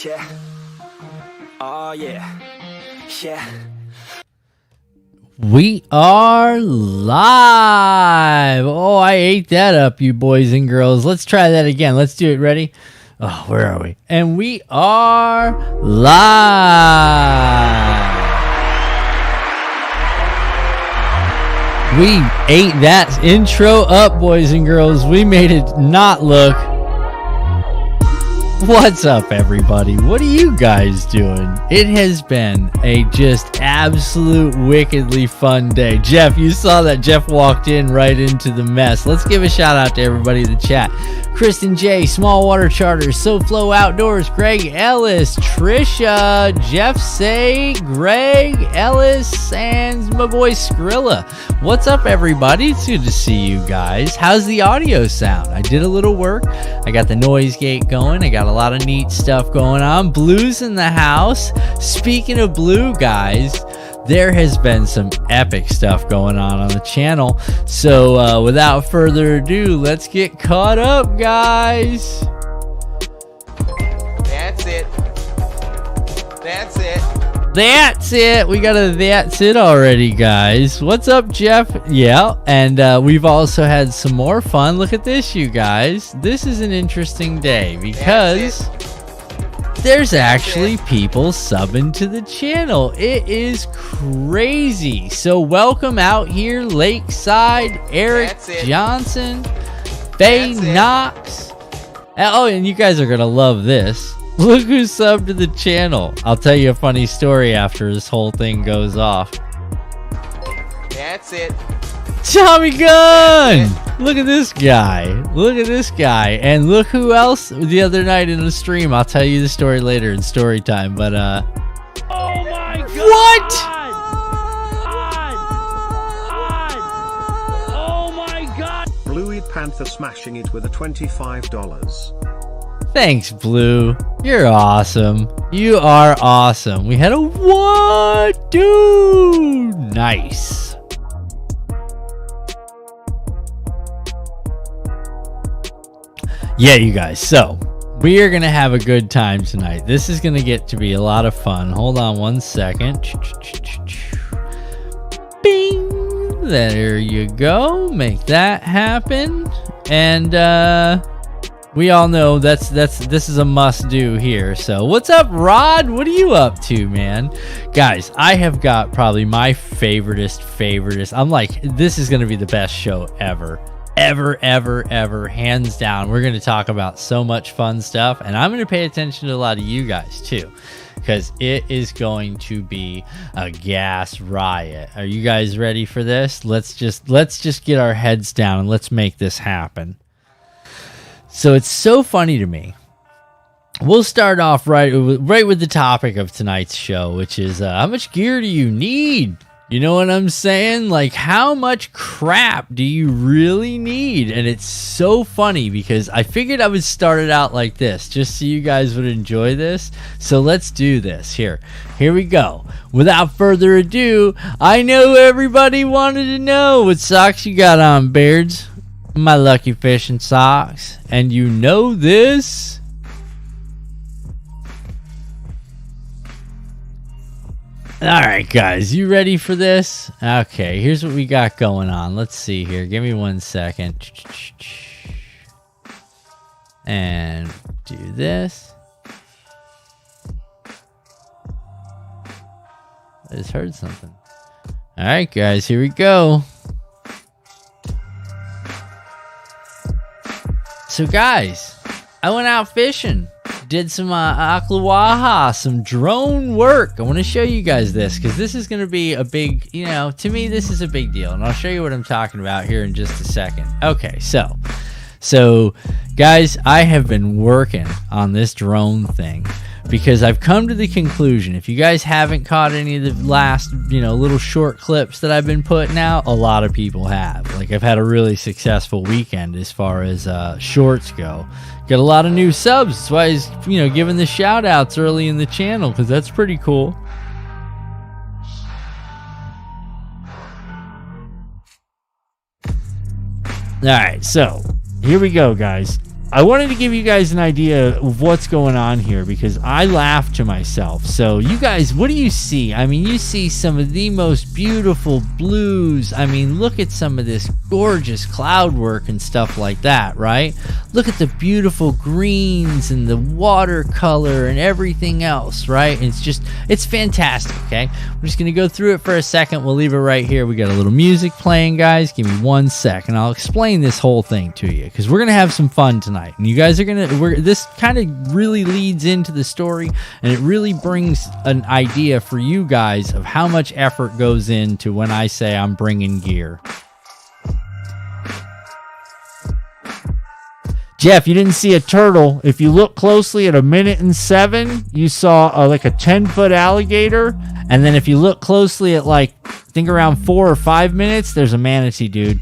Yeah. Oh yeah. Yeah. We are live. Oh, I ate that up, you boys and girls. Let's try that again. Let's do it. Ready? Oh, where are we? And we are live. We ate that intro up, boys and girls. We made it not look. What's up, everybody? What are you guys doing? It has been a just absolute wickedly fun day. Jeff, you saw that. Jeff walked in right into the mess. Let's give a shout out to everybody in the chat. Kristen J, Small Water Charters, SoFlo Outdoors, Greg Ellis, Trisha, Jeff Say, Greg Ellis, and my boy Skrilla. What's up, everybody? It's good to see you guys. How's the audio sound? I did a little work. I got the noise gate going. I got a lot of neat stuff going on. Blue's in the house. Speaking of Blue, guys, there has been some epic stuff going on the channel. So without further ado, let's get caught up, guys. That's it. That's it. That's it. We got a that's it already, guys. What's up, Jeff? Yeah, and we've also had some more fun. Look at this, you guys. This is an interesting day because there's actually people subbing to the channel. It is crazy. So welcome out here, Lakeside, Eric Johnson, Faye Knox. Oh, and you guys are going to love this. Look who subbed to the channel. I'll tell you a funny story after this whole thing goes off. That's it. Tommy Gunn! Look at this guy. Look at this guy. And look who else the other night in the stream. I'll tell you the story later in story time. But, oh my God! What? Oh my God! Bluey Panther smashing it with a $25. Thanks, Blue. You're awesome. You are awesome. We had a what? Dude! Nice. Yeah, you guys. So, we are going to have a good time tonight. This is going to get to be a lot of fun. Hold on one second. Bing! There you go. Make that happen. And, we all know this is a must do here. So what's up, Rod? What are you up to, man? Guys, I have got probably my favoriteest. I'm like, this is going to be the best show ever, hands down. We're going to talk about so much fun stuff, and I'm going to pay attention to a lot of you guys too, because it is going to be a gas riot. Are you guys ready for this? Let's just get our heads down and let's make this happen. So it's so funny to me. We'll start off right with the topic of tonight's show, which is how much gear do you need? You know what I'm saying? Like, how much crap do you really need? And it's so funny because I figured I would start it out like this, just so you guys would enjoy this. So let's do this. Here we go. Without further ado, I know everybody wanted to know what socks you got on, Beards. My lucky fishing socks. And you know this. Alright, guys, you ready for this? Okay, here's what we got going on. Let's see here. Give me 1 second. And do this. I just heard something. Alright, guys, here we go. So guys, I went out fishing, did some aquawaha, some drone work. I want to show you guys this because this is going to be a big, to me, this is a big deal. And I'll show you what I'm talking about here in just a second. Okay, so guys, I have been working on this drone thing because I've come to the conclusion, if you guys haven't caught any of the last, little short clips that I've been putting out, a lot of people have. Like, I've had a really successful weekend as far as shorts go. Got a lot of new subs. That's why I was, giving the shout outs early in the channel, because that's pretty cool. Alright, so here we go, guys. I wanted to give you guys an idea of what's going on here because I laugh to myself. So you guys, what do you see? I mean, you see some of the most beautiful blues. I mean, look at some of this gorgeous cloud work and stuff like that, right? Look at the beautiful greens and the watercolor and everything else, right? And it's fantastic, okay? We're just going to go through it for a second. We'll leave it right here. We got a little music playing, guys. Give me 1 second. I'll explain this whole thing to you because we're going to have some fun tonight. And you guys are this kind of really leads into the story, and it really brings an idea for you guys of how much effort goes into when I say I'm bringing gear. Jeff, you didn't see a turtle. If you look closely at 1:07, you saw like a 10-foot alligator. And then if you look closely at I think around 4 or 5 minutes, there's a manatee, dude.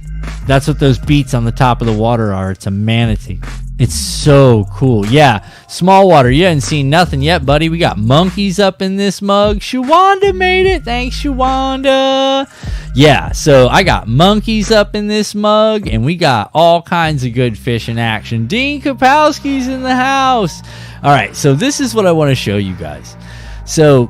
That's what those beats on the top of the water are. It's a manatee. It's so cool. Yeah, small water. You haven't seen nothing yet, buddy. We got monkeys up in this mug. Shawanda made it. Thanks, Shawanda. Yeah, so I got monkeys up in this mug, and we got all kinds of good fish in action. Dean Kapowski's in the house. All right, so this is what I want to show you guys. So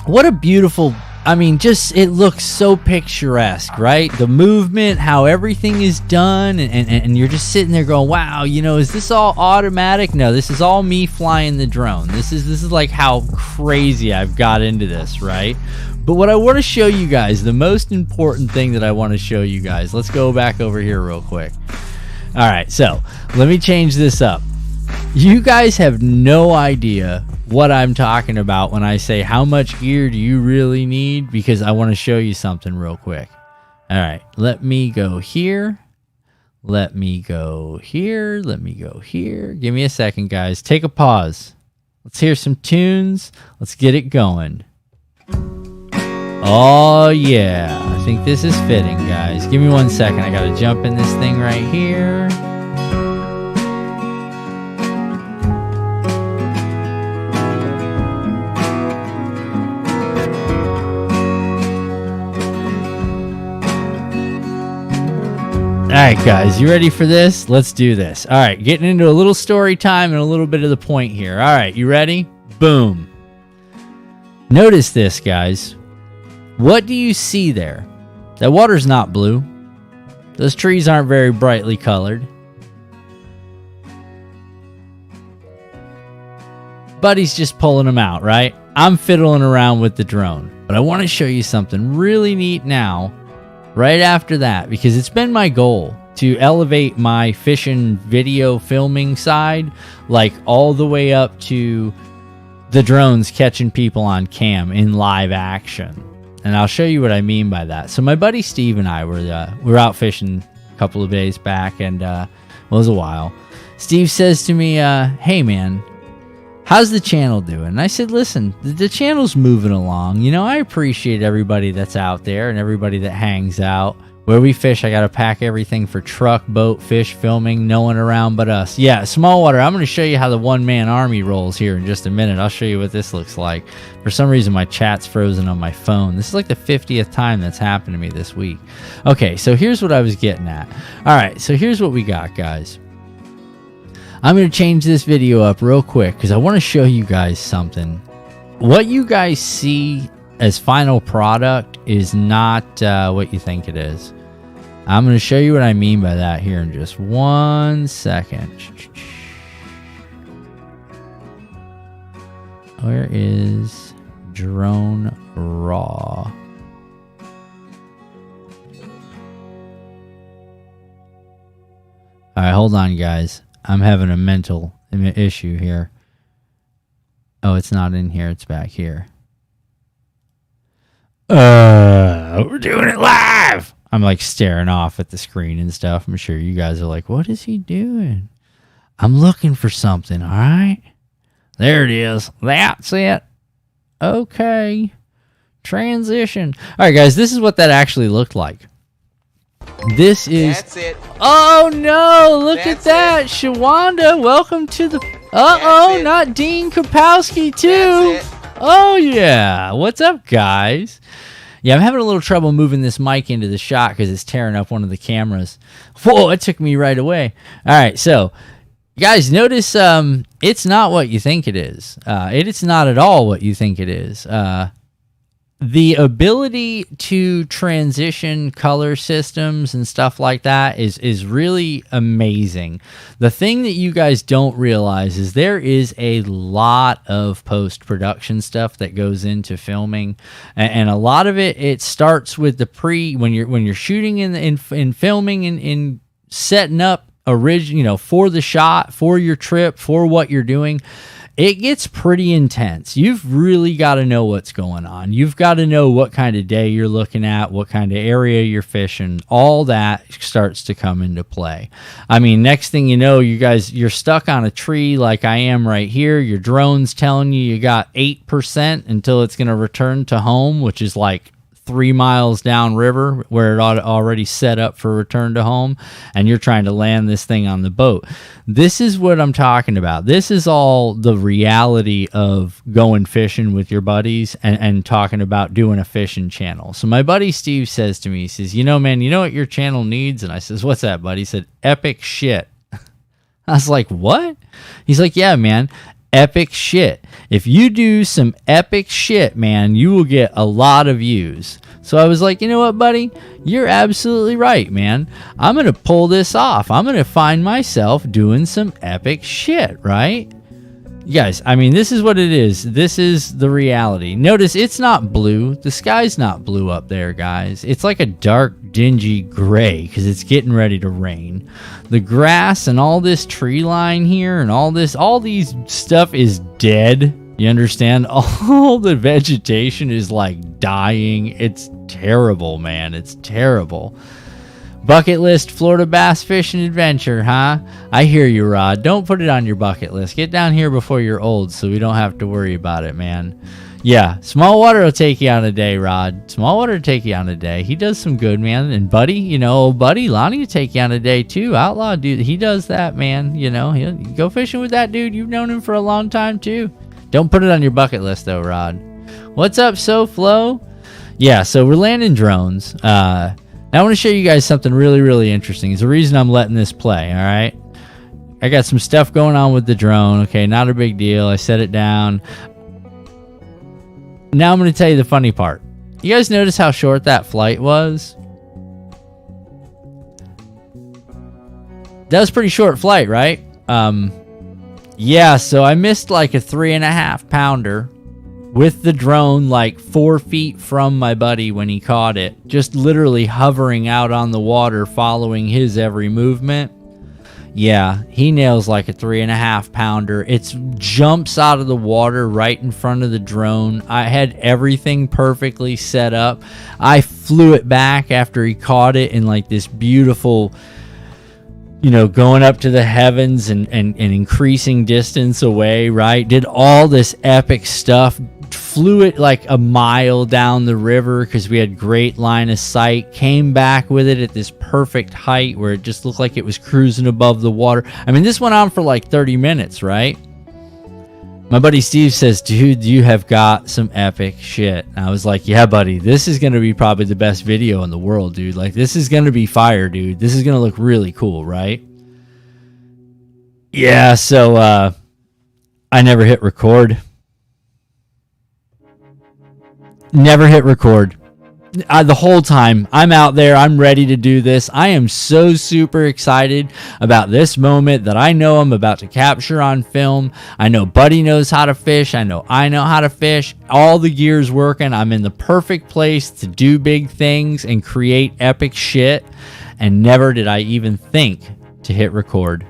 what a beautiful... I mean, it looks so picturesque, right? The movement, how everything is done, and you're just sitting there going, wow, is this all automatic? No, this is all me flying the drone. This is like how crazy I've got into this, right? But what I want to show you guys, the most important thing that I want to show you guys, let's go back over here real quick. All right, so let me change this up. You guys have no idea what I'm talking about when I say how much gear do you really need, because I want to show you something real quick. All right, let me go here. Let me go here. Let me go here. Give me a second, guys. Take a pause. Let's hear some tunes. Let's get it going. Oh, yeah. I think this is fitting, guys. Give me 1 second. I got to jump in this thing right here. All right, guys, you ready for this? Let's do this. All right, getting into a little story time and a little bit of the point here. All right, you ready? Boom. Notice this, guys. What do you see there? That water's not blue. Those trees aren't very brightly colored. Buddy's just pulling them out, right? I'm fiddling around with the drone. But I want to show you something really neat now. Right after that, because it's been my goal to elevate my fishing video filming side, like all the way up to the drones catching people on cam in live action. And I'll show you what I mean by that. So my buddy Steve and I were out fishing a couple of days back, and it was a while. Steve says to me, hey man, how's the channel doing? And I said, listen, the channel's moving along. I appreciate everybody that's out there and everybody that hangs out. Where we fish, I got to pack everything for truck, boat, fish, filming, no one around but us. Yeah, small water. I'm going to show you how the one-man army rolls here in just a minute. I'll show you what this looks like. For some reason, my chat's frozen on my phone. This is like the 50th time that's happened to me this week. Okay, so here's what I was getting at. All right, so here's what we got, guys. I'm going to change this video up real quick because I want to show you guys something. What you guys see as final product is not what you think it is. I'm going to show you what I mean by that here in just 1 second. Where is drone raw? All right, hold on, guys. I'm having a mental issue here. Oh, it's not in here. It's back here. We're doing it live. I'm like staring off at the screen and stuff. I'm sure you guys are like, what is he doing? I'm looking for something, all right? There it is. That's it. Okay. Transition. All right, guys, this is what that actually looked like. This is... That's it. Oh, no. Look That's at that. Shawanda, welcome to the... That's it. Not Dean Kapowski, too. That's it. Oh, yeah. What's up, guys? Yeah, I'm having a little trouble moving this mic into the shot because it's tearing up one of the cameras. Whoa, it took me right away. All right, so Guys, notice it's not what you think it is. It's not at all what you think it is. The ability to transition color systems and stuff like that is really amazing. The thing that you guys don't realize is there is a lot of post-production stuff that goes into filming, and a lot of it starts with the when you're shooting in filming and in setting up for the shot, for your trip, for what you're doing. It gets pretty intense. You've really got to know what's going on. You've got to know what kind of day you're looking at, what kind of area you're fishing. All that starts to come into play. I mean, next thing you know, you're stuck on a tree like I am right here. Your drone's telling you got 8% until it's going to return to home, which is like 3 miles downriver where it already set up for return to home, and you're trying to land this thing on the boat. This is what I'm talking about. This is all the reality of going fishing with your buddies and talking about doing a fishing channel. So my buddy Steve says to me, he says, man, you know what your channel needs? And I says, what's that, buddy? He said, epic shit. I was like, what? He's like, yeah, man. Epic shit. If you do some epic shit, man, you will get a lot of views. So I was like, you know what, buddy? You're absolutely right, man. I'm going to pull this off. I'm going to find myself doing some epic shit, right? You guys, I mean, this is what it is. This is the reality. Notice it's not blue. The sky's not blue up there, guys. It's like a dark, dingy gray because it's getting ready to rain. The grass and all this tree line here and all these stuff is dead. You understand? All the vegetation is like dying. It's terrible, man. It's terrible. Bucket list Florida bass fishing adventure, huh? I hear you, Rod. Don't put it on your bucket list. Get down here before you're old so we don't have to worry about it, man. Yeah, small water will take you on a day, Rod. Small water will take you on a day. He does some good, man. And Buddy, Buddy, Lonnie will take you on a day too. Outlaw dude, he does that, man. He'll go fishing with that dude. You've known him for a long time too. Don't put it on your bucket list though, Rod. What's up, SoFlo? Yeah, so we're landing drones. Now I want to show you guys something really, really interesting. It's the reason I'm letting this play, all right? I got some stuff going on with the drone. Okay, not a big deal. I set it down. Now I'm going to tell you the funny part. You guys notice how short that flight was? That was a pretty short flight, right? Yeah, so I missed like a 3.5 pounder with the drone like 4 feet from my buddy when he caught it, just literally hovering out on the water following his every movement. Yeah, he nails like a 3.5 pounder. It jumps out of the water right in front of the drone. I had everything perfectly set up. I flew it back after he caught it in like this beautiful, going up to the heavens and increasing distance away, right? Did all this epic stuff. Flew it like a mile down the river because we had great line of sight. Came back with it at this perfect height where it just looked like it was cruising above the water. I mean, this went on for like 30 minutes, right? My buddy Steve says, dude, you have got some epic shit. And I was like, yeah, buddy, this is going to be probably the best video in the world, dude. Like, this is going to be fire, dude. This is going to look really cool, right? Yeah, so I never hit record. Never hit record. The whole time I'm out there, I'm ready to do this. I am so super excited about this moment that I know I'm about to capture on film. I know Buddy knows how to fish. I know how to fish. All the gear's working. I'm in the perfect place to do big things and create epic shit. And never did I even think to hit record.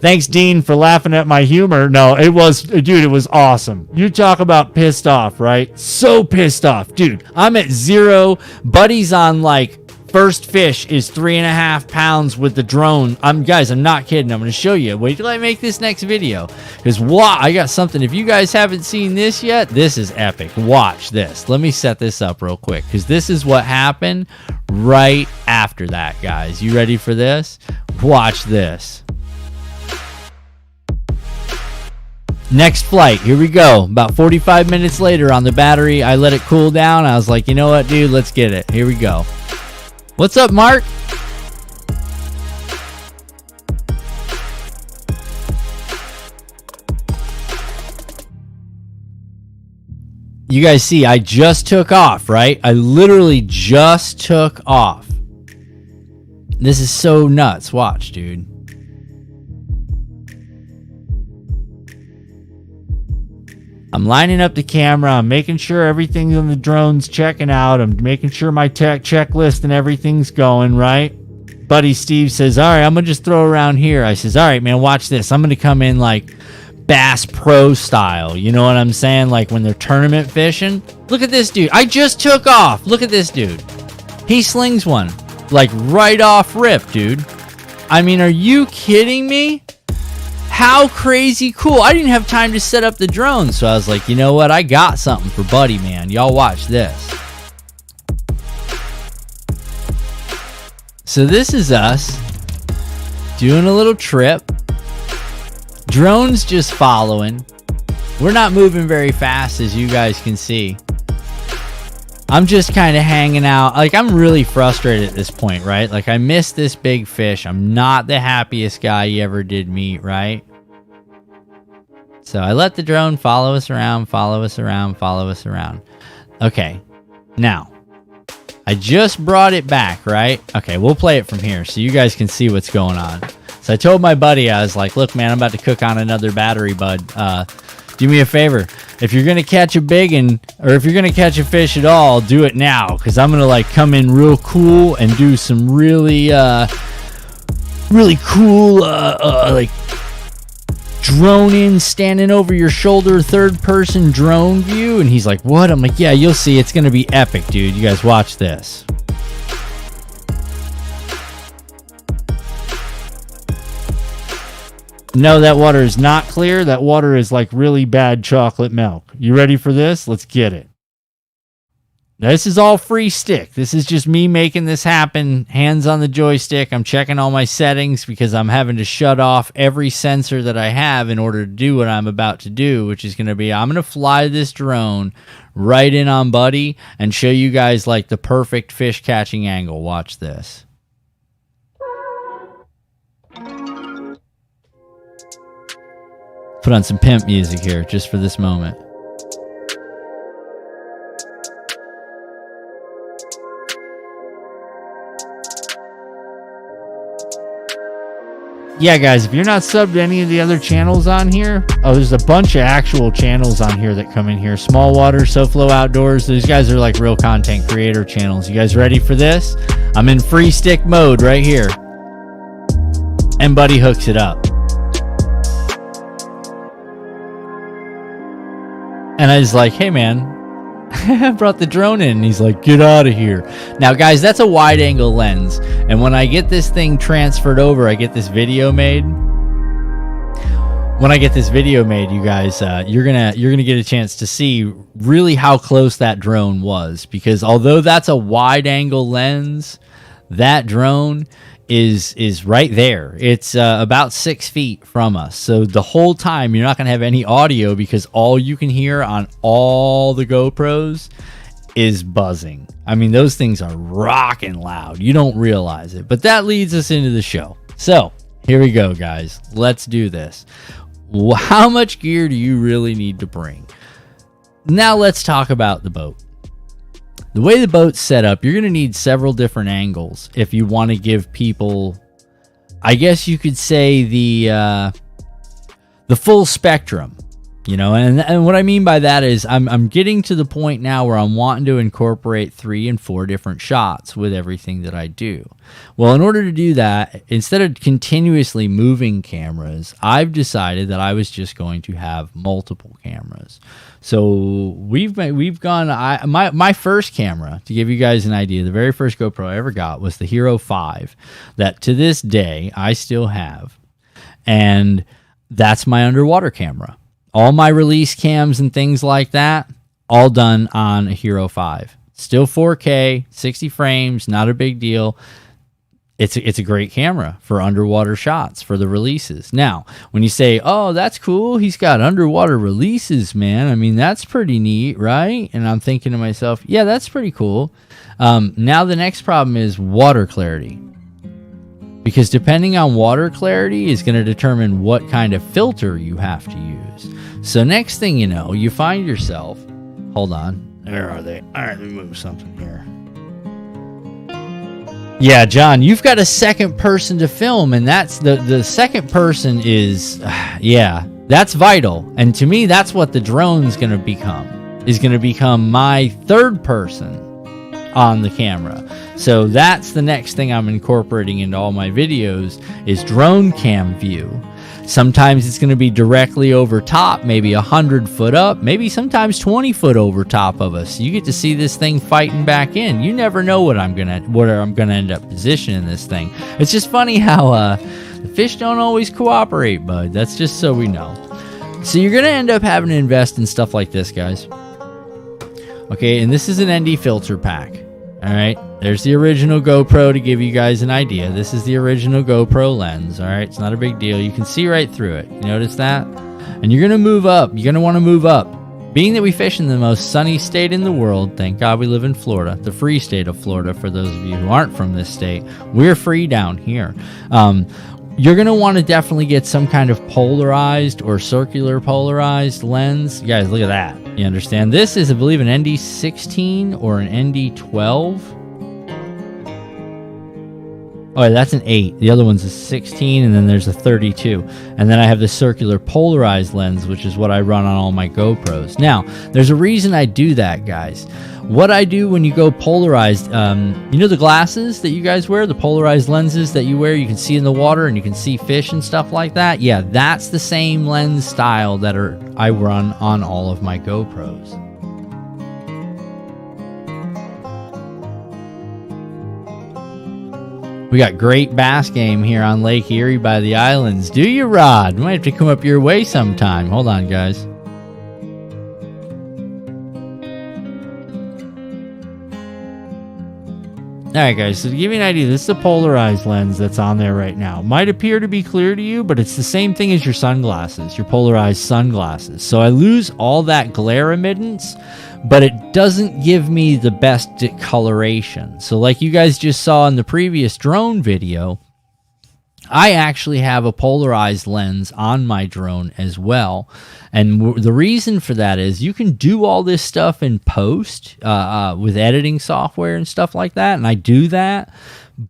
Thanks, Dean, for laughing at my humor. No, it was awesome. You talk about pissed off, right? So pissed off. Dude, I'm at 0. Buddy's on like first fish is 3.5 pounds with the drone. Guys, I'm not kidding. I'm going to show you. Wait till I make this next video. Because I got something. If you guys haven't seen this yet, this is epic. Watch this. Let me set this up real quick. Because this is what happened right after that, guys. You ready for this? Watch this. Next flight, here we go. About 45 minutes later on the battery, I let it cool down. I was like, you know what, dude, let's get it. Here we go. What's up, Mark? You guys see, I just took off, right? I literally just took off. This is so nuts. Watch, dude. I'm lining up the camera. I'm making sure everything on the drone's checking out. I'm making sure my tech checklist and everything's going, right? Buddy Steve says, all right, I'm going to just throw around here. I says, all right, man, watch this. I'm going to come in like Bass Pro style. You know what I'm saying? Like when they're tournament fishing. Look at this dude. I just took off. Look at this dude. He slings one like right off rip, dude. I mean, are you kidding me? How crazy cool. I didn't have time to set up the drone. So I was like, you know what? I got something for Buddy, man. Y'all watch this. So this is us doing a little trip. Drone's just following. We're not moving very fast, as you guys can see. I'm just kind of hanging out. Like, I'm really frustrated at this point, right? Like, I missed this big fish. I'm not the happiest guy you ever did meet, right? So I let the drone follow us around, follow us around, follow us around. Okay, now, I just brought it back, right? Okay, we'll play it from here so you guys can see what's going on. So I told my buddy, I was like, look, man, I'm about to cook on another battery, bud. Do me a favor. If you're going to catch a big one, or if you're going to catch a fish at all, do it now. Because I'm going to, like, come in real cool and do some really cool, like, drone in, standing over your shoulder, third-person drone view. And he's like, what? I'm like, yeah, you'll see. It's going to be epic, dude. You guys watch this. No, that water is not clear. That water is like really bad chocolate milk. You ready for this? Let's get it. This is all free stick. This is just me making this happen. Hands on the joystick. I'm checking all my settings because I'm having to shut off every sensor that I have in order to do what I'm about to do, which is going to be, I'm going to fly this drone right in on Buddy and show you guys like the perfect fish catching angle. Watch this. Put on some pimp music here just for this moment. Yeah, guys, if you're not subbed to any of the other channels on here, there's a bunch of actual channels on here that come in here. Small Water, SoFlo Outdoors. These guys are like real content creator channels. You guys ready for this? I'm in free stick mode right here. And Buddy hooks it up. And I was like, hey, man, I brought the drone in. And he's like, get out of here. Now, guys, that's a wide angle lens. And when I get this thing transferred over, I get this video made. When I get this video made, you guys, you're gonna get a chance to see really how close that drone was. Because although that's a wide angle lens, that drone is right there. It's about 6 feet from us. So the whole time you're not going to have any audio because all you can hear on all the GoPros is buzzing. I mean, those things are rocking loud. You don't realize it. But that leads us into the show. So here we go, guys. Let's do this. How much gear do you really need to bring? Now let's talk about the boat. The way the boat's set up, you're going to need several different angles if you want to give people, I guess you could say, the full spectrum, you know. And what I mean by that is I'm getting to the point now where I'm wanting to incorporate 3 and 4 different shots with everything that I do. Well, in order to do that, instead of continuously moving cameras, I've decided that I was just going to have multiple cameras. So we've gone. My first camera, to give you guys an idea, the very first GoPro I ever got was the Hero 5, that to this day I still have, and that's my underwater camera. All my release cams and things like that, all done on a Hero 5. Still 4K, 60 frames, not a big deal. It's a great camera for underwater shots, for the releases. Now, when you say, oh, that's cool, he's got underwater releases, man. I mean, that's pretty neat, right? And I'm thinking to myself, yeah, that's pretty cool. Now the next problem is water clarity. Because depending on water clarity is going to determine what kind of filter you have to use. So next thing you know, you find yourself Hold on. Where are they? All right, let me move something here. Yeah, John, you've got a second person to film, and that's the second person is, yeah, that's vital. And to me, that's what the drone's going to become, is going to become my third person on the camera. So that's the next thing I'm incorporating into all my videos is drone cam view. Sometimes it's going to be directly over top, maybe 100 foot up, maybe sometimes 20 foot over top of us. You get to see this thing fighting back in. You never know where I'm gonna end up positioning this thing. It's just funny how the fish don't always cooperate, bud. That's just so we know. So you're gonna end up having to invest in stuff like this, guys. Okay, and this is an ND filter pack. All right, there's the original GoPro to give you guys an idea. This is the original GoPro lens. All right, it's not a big deal. You can see right through it. You notice that? And you're going to move up. You're going to want to move up. Being that we fish in the most sunny state in the world, thank God we live in Florida, the free state of Florida for those of you who aren't from this state. We're free down here. You're going to want to definitely get some kind of polarized or circular polarized lens. You guys, look at that. You understand? This is, I believe, an ND16 or an ND12. Oh, that's an 8. The other one's a 16, and then there's a 32. And then I have the circular polarized lens, which is what I run on all my GoPros. Now, there's a reason I do that, guys. What I do when you go polarized, you know the glasses that you guys wear, the polarized lenses that you wear, you can see in the water and you can see fish and stuff like that? Yeah, that's the same lens style that I run on all of my GoPros. We got great bass game here on Lake Erie by the islands. Do you, Rod? Might have to come up your way sometime. Hold on, guys. Alright guys, so to give you an idea, this is a polarized lens that's on there right now. Might appear to be clear to you, but it's the same thing as your sunglasses, your polarized sunglasses. So I lose all that glare emittance, but it doesn't give me the best coloration. So like you guys just saw in the previous drone video, I actually have a polarized lens on my drone as well. And the reason for that is you can do all this stuff in post with editing software and stuff like that. And I do that,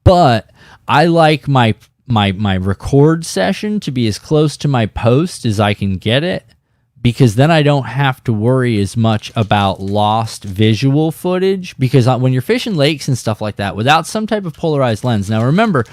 but I like my record session to be as close to my post as I can get it, because then I don't have to worry as much about lost visual footage. Because when you're fishing lakes and stuff like that, without some type of polarized lens, now remember,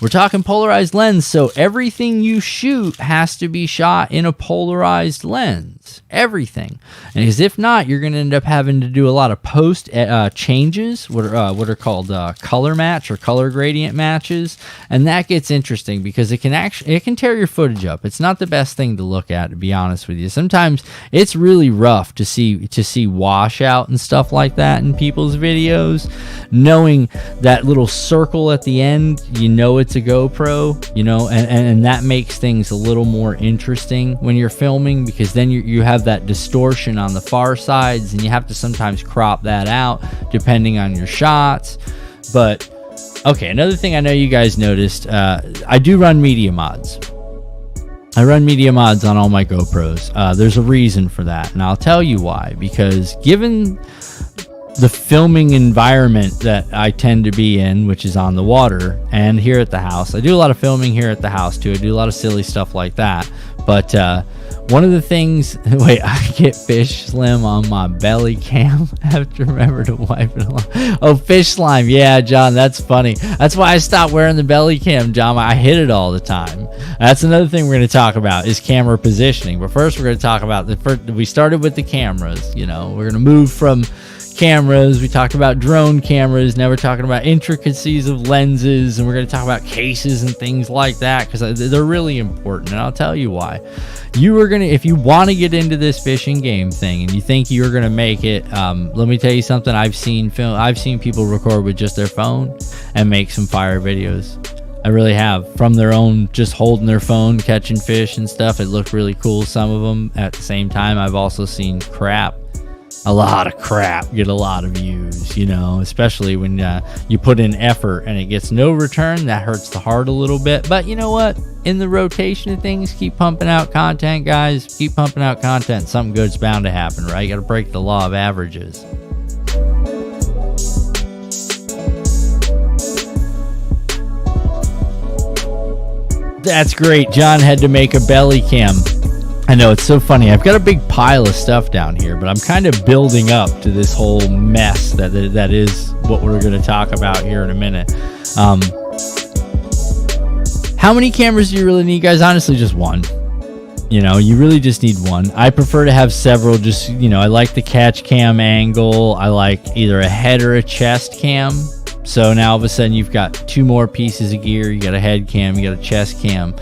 we're talking polarized lens, so everything you shoot has to be shot in a polarized lens. Everything. And because if not, you're going to end up having to do a lot of post changes, what are called color match or color gradient matches, and that gets interesting because it can tear your footage up. It's not the best thing to look at, to be honest with you. Sometimes it's really rough to see washout and stuff like that in people's videos. Knowing that little circle at the end, you know it's a GoPro, you know, and that makes things a little more interesting when you're filming, because then you have that distortion on the far sides, and you have to sometimes crop that out depending on your shots. But okay, another thing I know you guys noticed, I do run media mods. I run media mods on all my GoPros. There's a reason for that, and I'll tell you why. Because given the filming environment that I tend to be in, which is on the water and here at the house, I do a lot of filming here at the house too. I do a lot of silly stuff like that. But one of the things, wait, I get fish slim on my belly cam. I have to remember to wipe it along. Oh, fish slime. Yeah, John, that's funny. That's why I stopped wearing the belly cam, John. I hit it all the time. That's another thing we're going to talk about is camera positioning. But first, we're going to talk about we started with the cameras. You know, we're going to move from cameras. We talked about drone cameras. Now we're talking about intricacies of lenses, and we're going to talk about cases and things like that, because they're really important, and I'll tell you why. If you want to get into this fishing game thing and you think you're going to make it, let me tell you something. I've seen people record with just their phone and make some fire videos. I really have, from their own, just holding their phone, catching fish and stuff. It looked really cool, some of them. At the same time, I've also seen crap a lot of crap get a lot of views, you know, especially when you put in effort and it gets no return. That hurts the heart a little bit. But you know what? In the rotation of things, keep pumping out content, guys. Keep pumping out content. Something good's bound to happen, right? You got to break the law of averages. That's great. John had to make a belly cam. I know, it's so funny. I've got a big pile of stuff down here, but I'm kind of building up to this whole mess that is what we're going to talk about here in a minute. How many cameras do you really need, guys? Honestly, just one. You know, you really just need one. I prefer to have several. Just, you know, I like the catch cam angle. I like either a head or a chest cam. So now all of a sudden you've got two more pieces of gear. You got a head cam, you got a chest cam.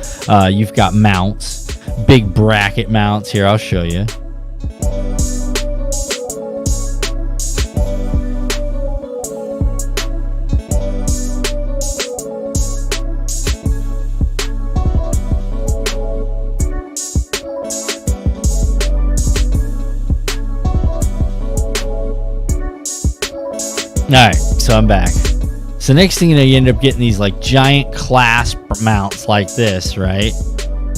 You've got mounts, big bracket mounts. Here, I'll show you. All right, so I'm back. So next thing you know, you end up getting these like giant clasp mounts like this, right?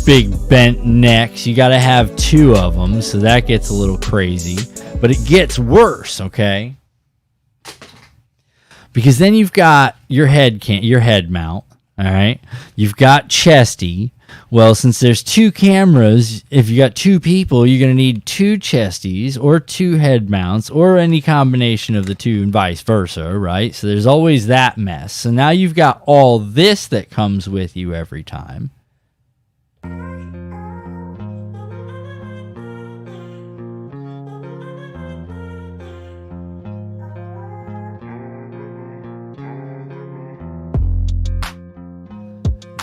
Big bent necks. You got to have two of them, so that gets a little crazy. But it gets worse, okay? Because then you've got your head mount, all right? You've got chesty. Well, since there's two cameras, if you got two people, you're going to need two chesties or two head mounts or any combination of the two and vice versa, right? So there's always that mess. So now you've got all this that comes with you every time.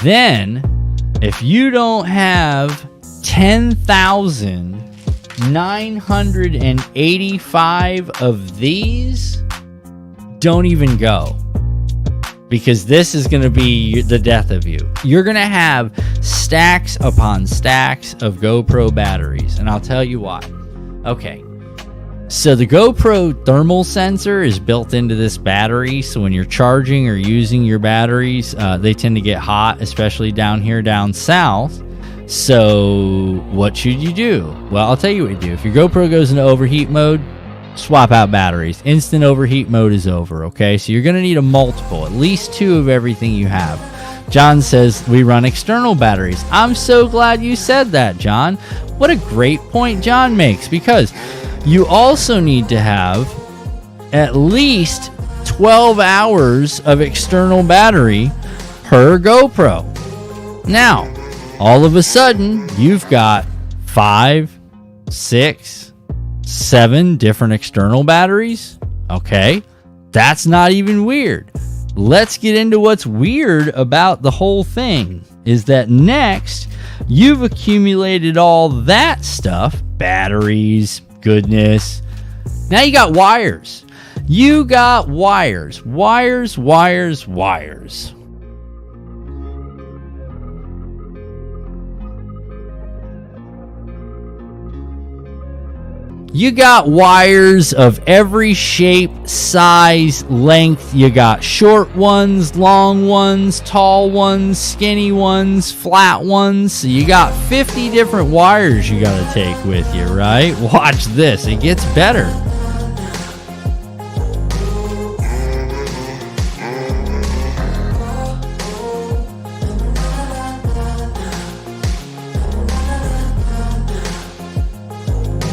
Then, if you don't have 10,985 of these, don't even go. Because this is going to be the death of you. You're going to have stacks upon stacks of GoPro batteries. And I'll tell you why. Okay. So the GoPro thermal sensor is built into this battery. So when you're charging or using your batteries, they tend to get hot, especially down here down south. So what should you do? Well, I'll tell you what you do. If your GoPro goes into overheat mode, swap out batteries. Instant overheat mode is over, okay? So you're going to need a multiple, at least two of everything you have. John says we run external batteries. I'm so glad you said that, John. What a great point John makes, because you also need to have at least 12 hours of external battery per GoPro. Now, all of a sudden, you've got 5, 6, 7 different external batteries. Okay, that's not even weird. Let's get into what's weird about the whole thing. Is that next, you've accumulated all that stuff, batteries, goodness. Now you got wires. You got wires. Wires. You got wires of every shape, size, length. You got short ones, long ones, tall ones, skinny ones, flat ones. So you got 50 different wires you got to take with you, right? Watch this. It gets better.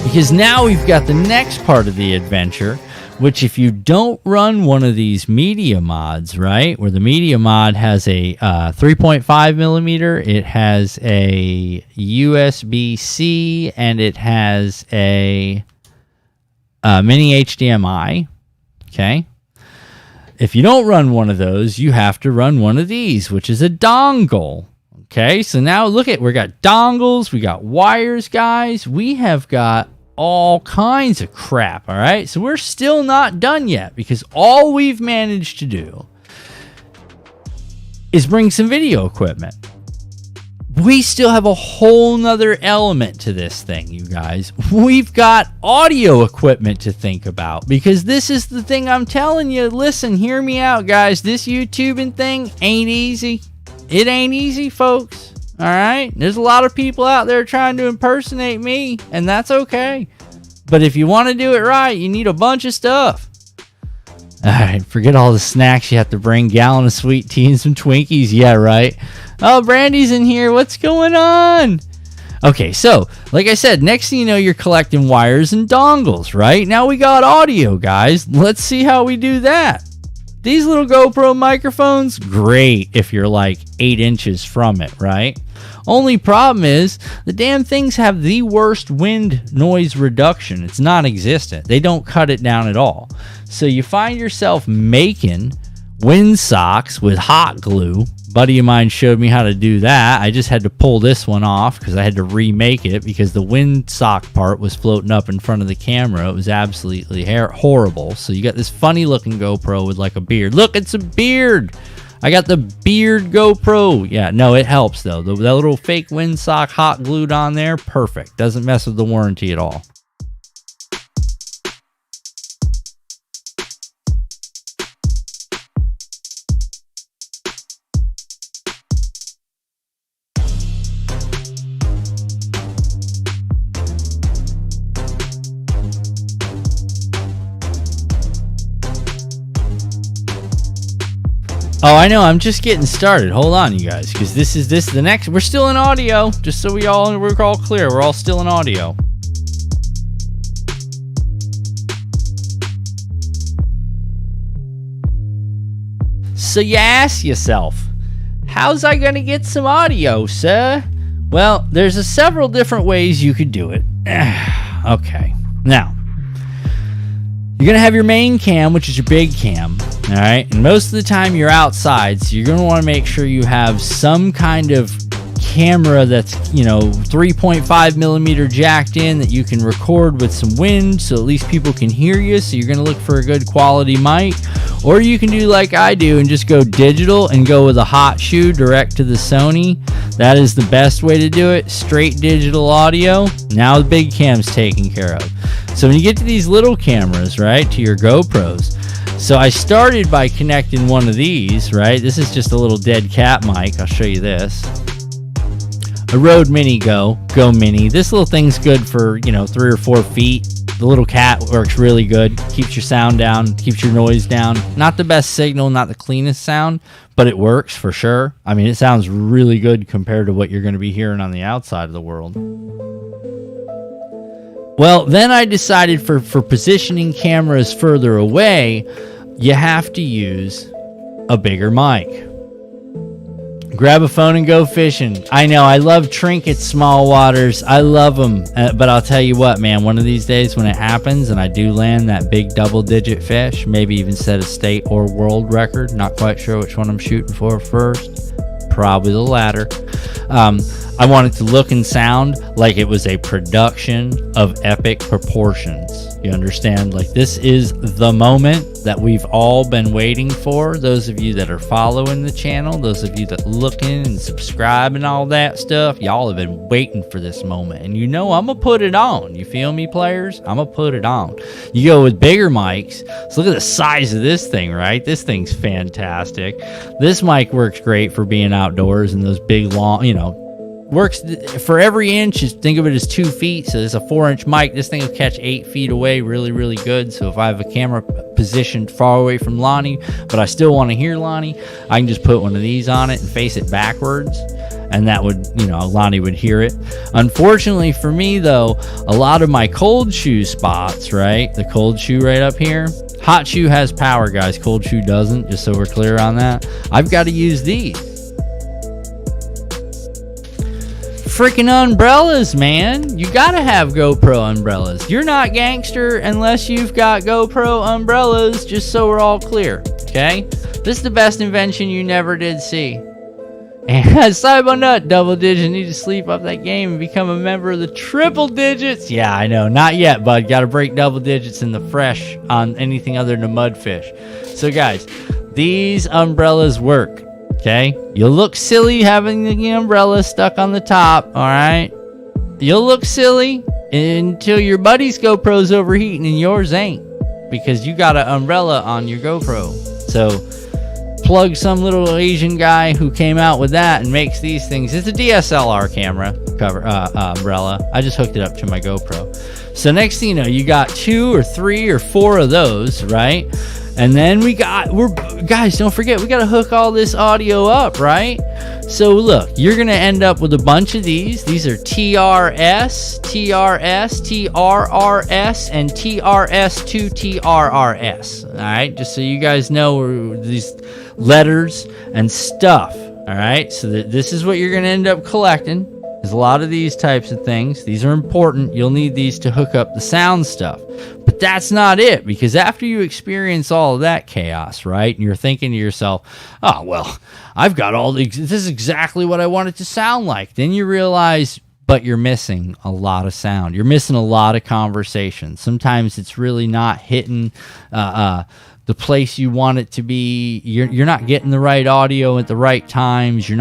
Because now we've got the next part of the adventure, which if you don't run one of these media mods, right, where the media mod has a 3.5 millimeter, it has a USB-C, and it has a mini HDMI, okay? If you don't run one of those, you have to run one of these, which is a dongle. Okay, so now look at, we got dongles, we got wires, guys. We have got all kinds of crap, all right? So we're still not done yet, because all we've managed to do is bring some video equipment. we still have a whole nother element to this thing, you guys. We've got audio equipment to think about, because this is the thing I'm telling you. Listen, hear me out, guys. This YouTubing thing ain't easy. It ain't easy, folks. All right? There's a lot of people out there trying to impersonate me, and that's okay. But if you want to do it right, you need a bunch of stuff. All right, forget all the snacks you have to bring. Gallon of sweet tea and some Twinkies. Yeah, right. Oh, Brandy's in here. What's going on? Okay, so, like I said, next thing you know, you're collecting wires and dongles, right? Now we got audio, guys. Let's see how we do that. These little GoPro microphones, great if you're like 8 inches from it, right? Only problem is, the damn things have the worst wind noise reduction. It's non-existent. They don't cut it down at all. So you find yourself making wind socks with hot glue. Buddy of mine showed me how to do that. I just had to pull this one off because I had to remake it because the wind sock part was floating up in front of the camera. It was absolutely horrible. So you got this funny looking GoPro with like a beard. Look, it's a beard. I got the beard GoPro. Yeah, no, it helps though. That little fake wind sock hot glued on there, perfect. Doesn't mess with the warranty at all. Oh, I know. I'm just getting started. Hold on, you guys, because this is the next. We're still in audio, just so we're all clear. We're all still in audio. So you ask yourself, how's I gonna get some audio, sir? Well, there's several different ways you could do it. Okay, now you're going to have your main cam, which is your big cam, all right? And most of the time you're outside, so you're going to want to make sure you have some kind of camera that's, 3.5 millimeter jacked in that you can record with some wind so at least people can hear you. So you're going to look for a good quality mic. Or you can do like I do and just go digital and go with a hot shoe direct to the Sony. That is the best way to do it. Straight digital audio. Now the big cam's taken care of. So when you get to these little cameras, right, to your GoPros. So I started by connecting one of these, right? This is just a little dead cat mic. I'll show you this. A Rode Mini Go Mini. This little thing's good for, 3 or 4 feet. The little cat works really good. Keeps your sound down, keeps your noise down. Not the best signal, not the cleanest sound, but it works for sure. I mean, it sounds really good compared to what you're going to be hearing on the outside of the world. Well, then I decided for positioning cameras further away, you have to use a bigger mic. Grab a phone and go fishing. I know, I love trinkets, small waters. I love them. But I'll tell you what, man, one of these days when it happens and I do land that big double-digit fish, maybe even set a state or world record, not quite sure which one I'm shooting for first. Probably the latter. I want it to look and sound like it was a production of epic proportions. You understand? Like, this is the moment that we've all been waiting for. Those of you that are following the channel, those of you that look in and subscribe and all that stuff, y'all have been waiting for this moment. And I'm going to put it on. You feel me, players? I'm going to put it on. You go with bigger mics. So look at the size of this thing, right? This thing's fantastic. This mic works great for being outdoors and those big, long, works for every inch. Think of it as 2 feet. So there's a 4-inch mic. This thing will catch 8 feet away really, really good. So if I have a camera positioned far away from Lonnie, but I still want to hear Lonnie, I can just put one of these on it and face it backwards. And that would, Lonnie would hear it. Unfortunately for me, though, a lot of my cold shoe spots, right? The cold shoe right up here. Hot shoe has power, guys. Cold shoe doesn't, just so we're clear on that. I've got to use these. Freaking umbrellas, man. You gotta have GoPro umbrellas. You're not gangster unless you've got GoPro umbrellas, just so we're all clear, okay? This is the best invention you never did see. And Cybernut, double digits, need to sleep up that game and become a member of the triple digits. Yeah, I know. Not yet, bud. Gotta break double digits in the fresh on anything other than a mudfish. So, guys, these umbrellas work. Okay? You'll look silly having the umbrella stuck on the top, all right? You'll look silly until your buddy's GoPro's overheating and yours ain't, because you got an umbrella on your GoPro. So plug some little Asian guy who came out with that and makes these things. It's a DSLR camera cover umbrella. I just hooked it up to my GoPro. So next thing you know, you got 2 or 3 or 4 of those, right? And then guys, don't forget, we got to hook all this audio up, right? So look, you're going to end up with a bunch of these. These are TRS, TRS, and TRS2 TRRS. All right, just so you guys know these letters and stuff. All right, so this is what you're going to end up collecting. There's a lot of these types of things. These are important. You'll need these to hook up the sound stuff. But that's not it, because after you experience all of that chaos, right, and you're thinking to yourself, oh, well, I've got all these, this is exactly what I want it to sound like. Then you realize, but you're missing a lot of sound. You're missing a lot of conversation. Sometimes it's really not hitting the place you want it to be. You're not getting the right audio at the right times. You're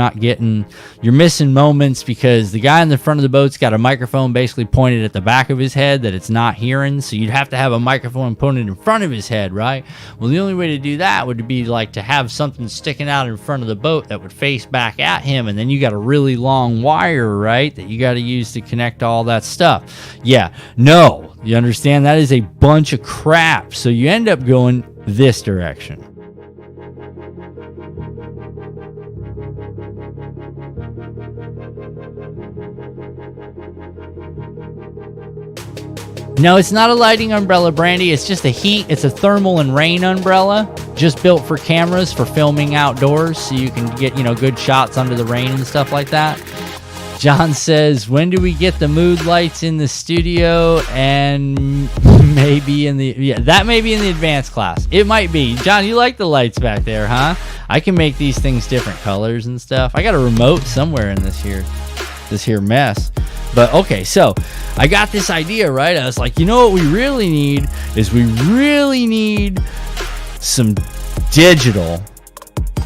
missing moments because the guy in the front of the boat's got a microphone basically pointed at the back of his head that it's not hearing. So you'd have to have a microphone pointed in front of his head, right? Well, the only way to do that would be like to have something sticking out in front of the boat that would face back at him. And then you got a really long wire, right, that you got to use to connect all that stuff. Yeah, no, you understand? That is a bunch of crap. So you end up going this direction. No, it's not a lighting umbrella, Brandy. It's just it's a thermal and rain umbrella, just built for cameras for filming outdoors, so you can get, good shots under the rain and stuff like that. John says, when do we get the mood lights in the studio? And maybe that may be in the advanced class. It might be. John, you like the lights back there, huh? I can make these things different colors and stuff. I got a remote somewhere in this here mess. But okay, so I got this idea, right? I was like, what we really need is some digital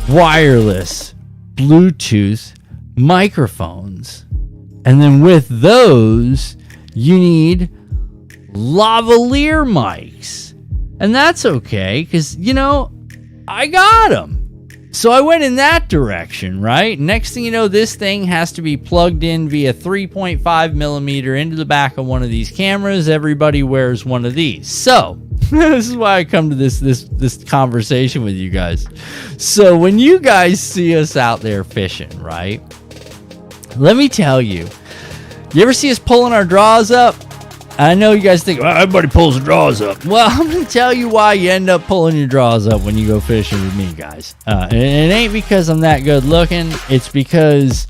wireless Bluetooth microphones, and then with those you need lavalier mics, and that's okay because I got them. So I went in that direction, right? Next thing you know, this thing has to be plugged in via 3.5 millimeter into the back of one of these cameras. Everybody wears one of these. So this is why I come to this conversation with you guys. So when you guys see us out there fishing, right? Let me tell you, you ever see us pulling our draws up? I know you guys think, well, everybody pulls the draws up. Well, I'm going to tell you why you end up pulling your draws up when you go fishing with me, guys. And it ain't because I'm that good looking. It's because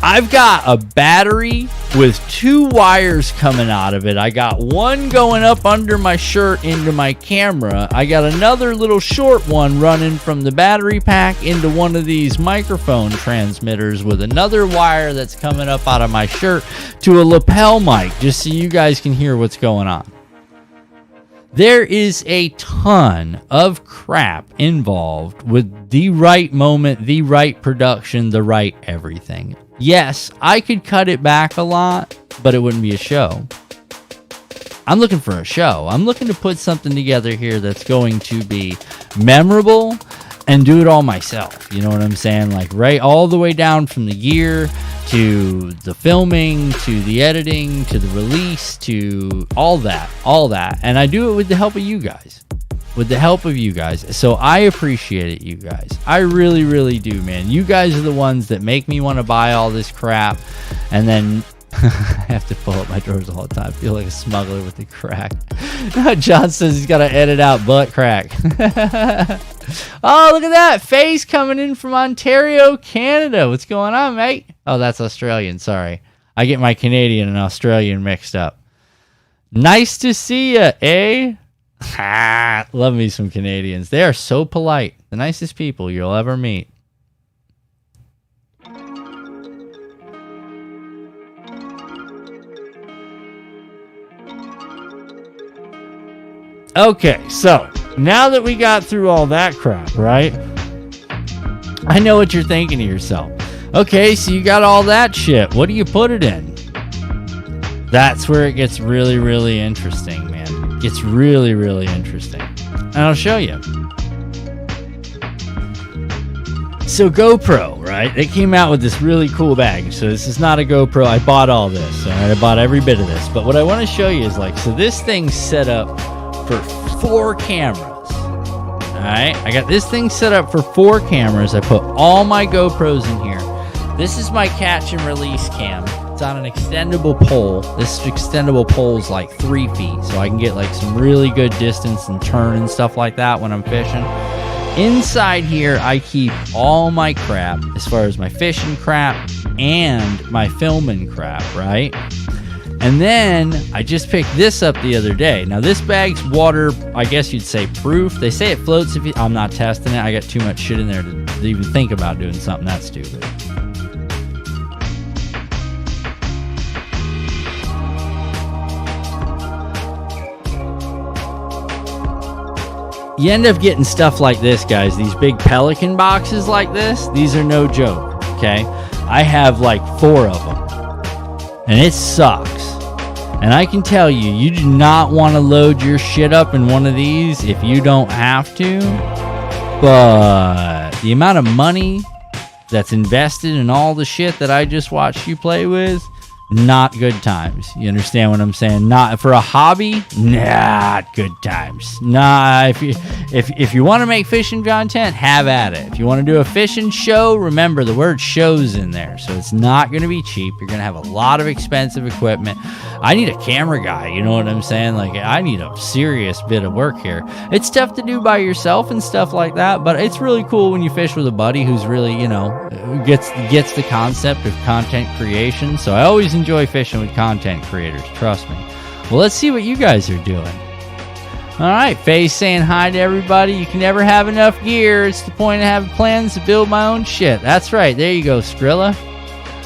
I've got a battery with 2 wires coming out of it. I got one going up under my shirt into my camera. I got another little short one running from the battery pack into one of these microphone transmitters with another wire that's coming up out of my shirt to a lapel mic, just so you guys can hear what's going on. There is a ton of crap involved with the right moment, the right production, the right everything. Yes, I could cut it back a lot, but it wouldn't be a show. I'm looking for a show. I'm looking to put something together here that's going to be memorable and do it all myself. You know what I'm saying? Like right all the way down from the gear to the filming, to the editing, to the release, to all that. And I do it with the help of you guys. So I appreciate it, you guys. I really, really do, man. You guys are the ones that make me want to buy all this crap. And then I have to pull up my drawers all the time. I feel like a smuggler with the crack. John says he's got to edit out butt crack. Oh, look at that. Face coming in from Ontario, Canada. What's going on, mate? Oh, that's Australian. Sorry. I get my Canadian and Australian mixed up. Nice to see ya, eh? Love me some Canadians. They are so polite. The nicest people you'll ever meet. Okay, so now that we got through all that crap, right? I know what you're thinking to yourself. Okay, so you got all that shit. What do you put it in? That's where it gets really, really interesting, man. It gets really, really interesting. And I'll show you. So GoPro, right? They came out with this really cool bag. So this is not a GoPro. I bought all this. All right? I bought every bit of this. But what I want to show you is like, so this thing's set up for 4 cameras. All right, I got this thing set up for 4 cameras. I put all my GoPros in here. This is my catch and release cam. It's on an extendable pole. This extendable pole is like 3 feet, so I can get like some really good distance and turn and stuff like that when I'm fishing. Inside here, I keep all my crap, as far as my fishing crap and my filming crap, right? And then I just picked this up the other day. Now this bag's water, I guess you'd say proof. They say it floats if you, I'm not testing it. I got too much shit in there to even think about doing something that stupid. You end up getting stuff like this, guys. These big Pelican boxes like this, these are no joke, okay? I have like 4 of them. And it sucks. And I can tell you, you do not want to load your shit up in one of these if you don't have to. But the amount of money that's invested in all the shit that I just watched you play with, not good times. You understand what I'm saying? Not for a hobby, not good times. Nah, if you want to make fishing content, have at it. If you want to do a fishing show, remember the word show's in there. So it's not going to be cheap. You're going to have a lot of expensive equipment. I need a camera guy, you know what I'm saying? Like, I need a serious bit of work here. It's tough to do by yourself and stuff like that, but it's really cool when you fish with a buddy who's really, you know, gets the concept of content creation. So I always enjoy fishing with content creators, trust me. Well, let's see what you guys are doing. All right, Faye's saying hi to everybody. You can never have enough gear. It's the point of having plans to build my own shit. That's right. There you go, Skrilla.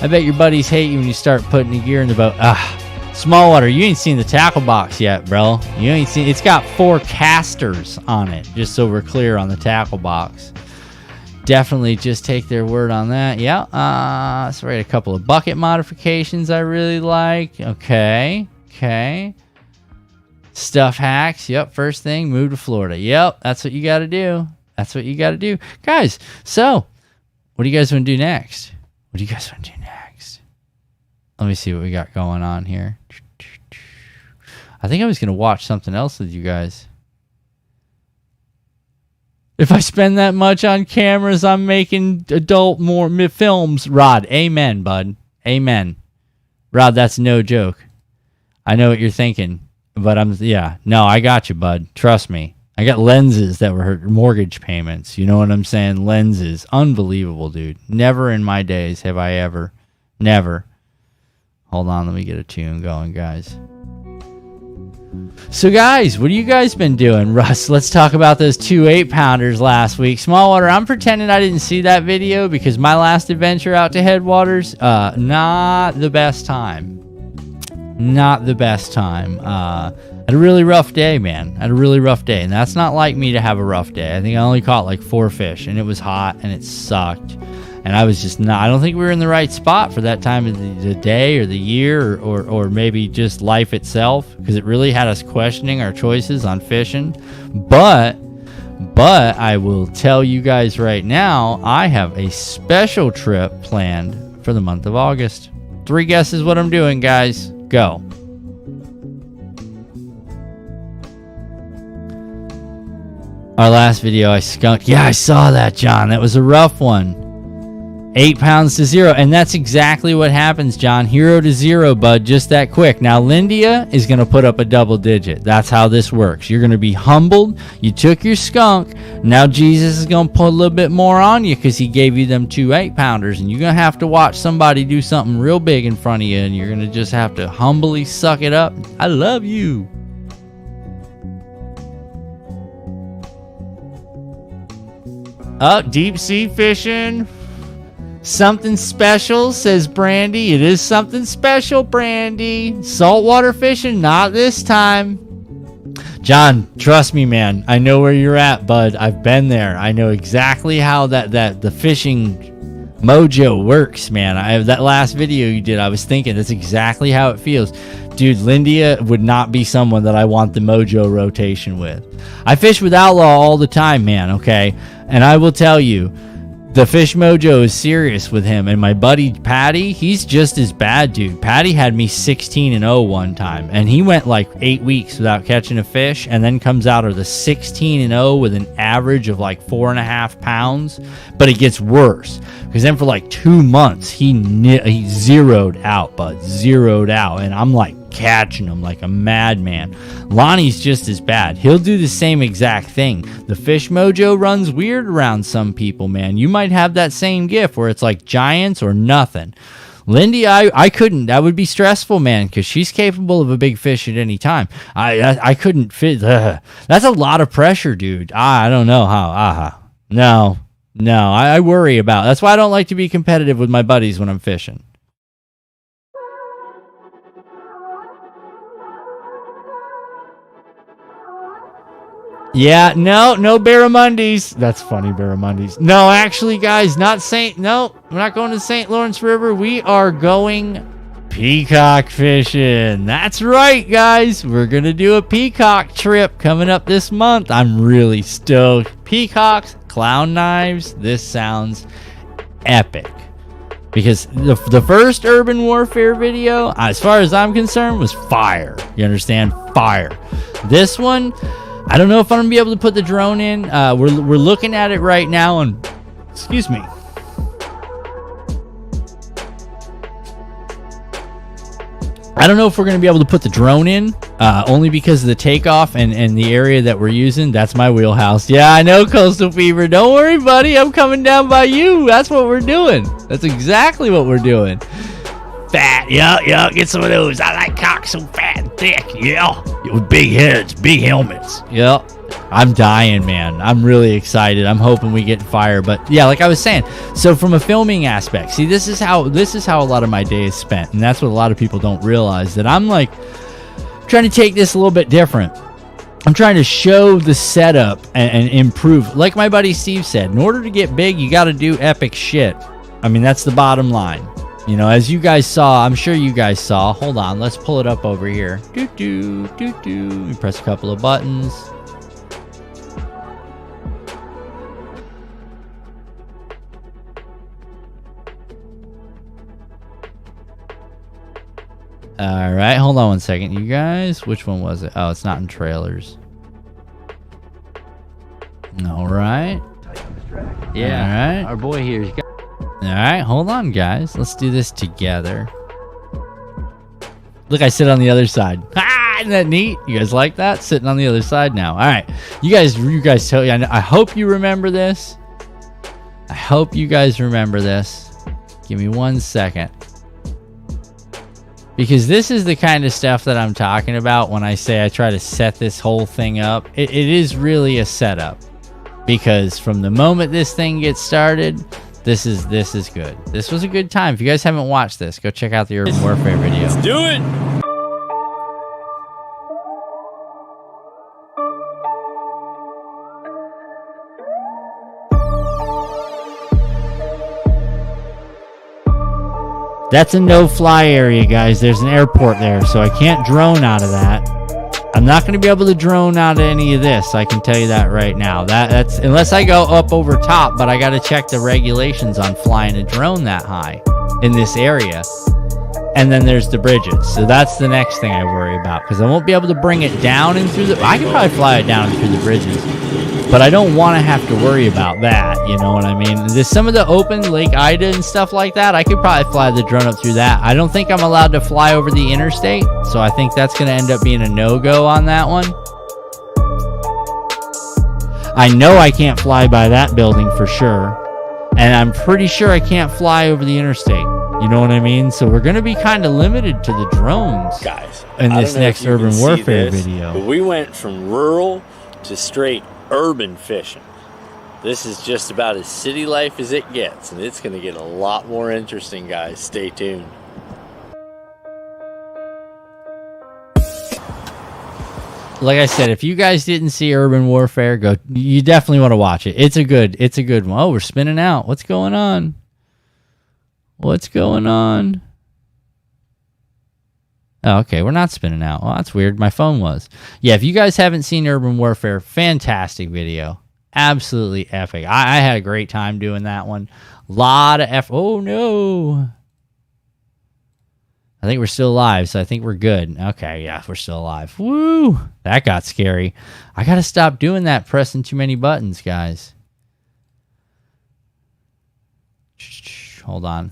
I bet your buddies hate you when you start putting the gear in the boat. Small water, you ain't seen the tackle box yet, bro. You ain't seen. It's got 4 casters on it, just so we're clear on the tackle box. Definitely just take their word on that. Yeah, let's write a couple of bucket modifications I really like. Okay. Stuff hacks. Yep, first thing, move to Florida. Yep, that's what you got to do. That's what you got to do. Guys, so what do you guys want to do next? What do you guys want to do next? Let me see what we got going on here. I think I was going to watch something else with you guys. If I spend that much on cameras, I'm making adult more films. Rod, amen, bud. Amen. Rod, that's no joke. I know what you're thinking, but no, I got you, bud. Trust me. I got lenses that were mortgage payments. You know what I'm saying? Lenses. Unbelievable, dude. Never in my days have I ever. Never. Hold on, let me get a tune going, guys. So guys, what have you guys been doing? Russ, let's talk about those 2 8-pounders last week. Smallwater, I'm pretending I didn't see that video because my last adventure out to Headwaters, not the best time. Not the best time. Had a really rough day, man. Had a really rough day. And that's not like me to have a rough day. I think I only caught like 4 fish, and it was hot, and it sucked. And I was just not, I don't think we were in the right spot for that time of the day or the year or maybe just life itself, because it really had us questioning our choices on fishing. But I will tell you guys right now, I have a special trip planned for the month of August. 3 guesses what I'm doing, guys. Go. Our last video, I skunked. Yeah, I saw that, John. That was a rough one. 8 pounds to 0. And that's exactly what happens, John. 0 to 0, bud. Just that quick. Now, Lindia is going to put up a double digit. That's how this works. You're going to be humbled. You took your skunk. Now, Jesus is going to put a little bit more on you because he gave you them 2 8-pounders. And you're going to have to watch somebody do something real big in front of you. And you're going to just have to humbly suck it up. I love you. Oh, deep sea fishing. Something special, says Brandy. It is something special, Brandy. Saltwater fishing, not this time. John, trust me, man. I know where you're at, bud. I've been there. I know exactly how that the fishing mojo works, man. That last video you did, I was thinking that's exactly how it feels. Dude, Lindia would not be someone that I want the mojo rotation with. I fish with Outlaw all the time, man, okay? And I will tell you, the fish mojo is serious with him. And my buddy Patty, he's just as bad, dude. Patty had me 16-0 one time, and he went like 8 weeks without catching a fish, and then comes out of the 16-0 with an average of like 4.5 pounds. But it gets worse, because then for like 2 months he zeroed out, bud, zeroed out, and I'm like catching him like a madman. Lonnie's just as bad. He'll do the same exact thing. The fish mojo runs weird around some people, man. You might have that same gift where it's like giants or nothing. Lindy, I couldn't. That would be stressful, man, because she's capable of a big fish at any time. I couldn't fit. That's a lot of pressure, dude. I don't know how. No, I worry about. That's why I don't like to be competitive with my buddies when I'm fishing. Yeah, no barramundis. That's funny, barramundis. No, actually, guys, we're not going to St. Lawrence River. We are going peacock fishing. That's right, guys. We're going to do a peacock trip coming up this month. I'm really stoked. Peacocks, clown knives. This sounds epic. Because the first urban warfare video, as far as I'm concerned, was fire. You understand? Fire. This one, I don't know if I'm going to be able to put the drone in. We're looking at it right now, and excuse me. I don't know if we're going to be able to put the drone in, only because of the takeoff and the area that we're using. That's my wheelhouse. Yeah, I know, Coastal Fever. Don't worry, buddy. I'm coming down by you. That's what we're doing. That's exactly what we're doing. Fat, yeah, get some of those. I like cocks so fat and thick, yeah. With big heads, big helmets, yeah. I'm dying, man. I'm really excited. I'm hoping we get fire. But yeah, like I was saying, so from a filming aspect, see, this is how a lot of my day is spent, and that's what a lot of people don't realize, that I'm like trying to take this a little bit different. I'm trying to show the setup and improve. Like my buddy Steve said, in order to get big, you got to do epic shit. I mean, that's the bottom line. You know, as you guys saw, I'm sure you guys saw. Hold on, let's pull it up over here. We press a couple of buttons. All right, hold on one second, you guys. Which one was it? Oh, it's not in trailers. All right. Yeah. All right. Our boy here's got. All right, hold on, guys. Let's do this together. Look, I sit on the other side. Ah, isn't that neat? You guys like that? Sitting on the other side now. All right, you guys tell you. I hope you remember this. I hope you guys remember this. Give me 1 second. Because this is the kind of stuff that I'm talking about when I say I try to set this whole thing up. It is really a setup. Because from the moment this thing gets started, this is good. This was a good time. If you guys haven't watched this, go check out the Urban Warfare video. Let's do it. That's a no-fly area, guys. There's an airport there, so I can't drone out of that. I'm not going to be able to drone out of any of this. I can tell you that right now. That's unless I go up over top, but I got to check the regulations on flying a drone that high in this area. And then there's the bridges. So that's the next thing I worry about, because I won't be able to bring it down and through the... I can probably fly it down and through the bridges, but I don't want to have to worry about that. You know what I mean? There's some of the open Lake Ida and stuff like that. I could probably fly the drone up through that. I don't think I'm allowed to fly over the interstate, so I think that's going to end up being a no-go on that one. I know I can't fly by that building for sure, and I'm pretty sure I can't fly over the interstate. You know what I mean? So we're going to be kind of limited to the drones, guys, in this next Urban Warfare video. But we went from rural to straight urban fishing. This is just about as city life as it gets, and it's going to get a lot more interesting, guys. Stay tuned. like I said, if you guys didn't see Urban Warfare, go. You definitely want to watch it. It's a good one. Oh, we're spinning out. What's going on? What's going on? Oh, okay, we're not spinning out. Well, that's weird. My phone was. Yeah, if you guys haven't seen Urban Warfare, fantastic video. Absolutely epic. I had a great time doing that one. Lot of effort. Oh, no. I think we're still alive, so I think we're good. Okay, yeah, we're still alive. Woo! That got scary. I got to stop doing that, pressing too many buttons, guys. Hold on.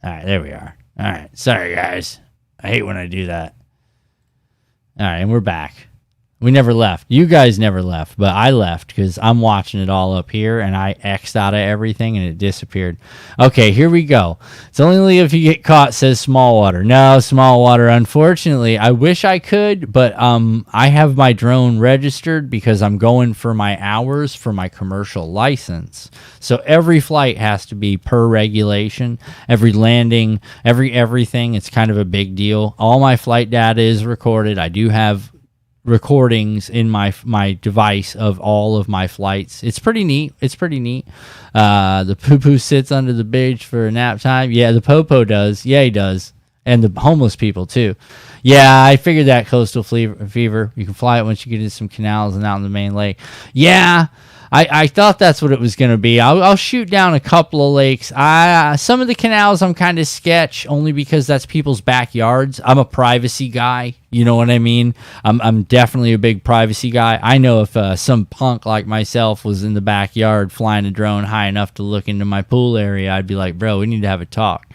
All right, there we are. All right, sorry, guys. I hate when I do that. All right, and we're back. We never left. You guys never left, but I left because I'm watching it all up here, and I X'd out of everything, and it disappeared. Okay, here we go. It's only if you get caught, says small water. No, small water. Unfortunately, I wish I could, but I have my drone registered because I'm going for my hours for my commercial license. So every flight has to be per regulation. Every landing, everything. It's kind of a big deal. All my flight data is recorded. I do have recordings in my device of all of my flights. It's pretty neat. The poo-poo sits under the bridge for a nap time. Yeah, the popo does. Yeah, he does. And the homeless people too. Yeah, I figured that. Coastal fever. You can fly it once you get into some canals and out in the main lake. Yeah, I thought that's what it was going to be. I'll shoot down a couple of lakes. Some of the canals I'm kind of sketch, only because that's people's backyards. I'm a privacy guy. You know what I mean? I'm definitely a big privacy guy. I know if some punk like myself was in the backyard flying a drone high enough to look into my pool area, I'd be like, bro, we need to have a talk.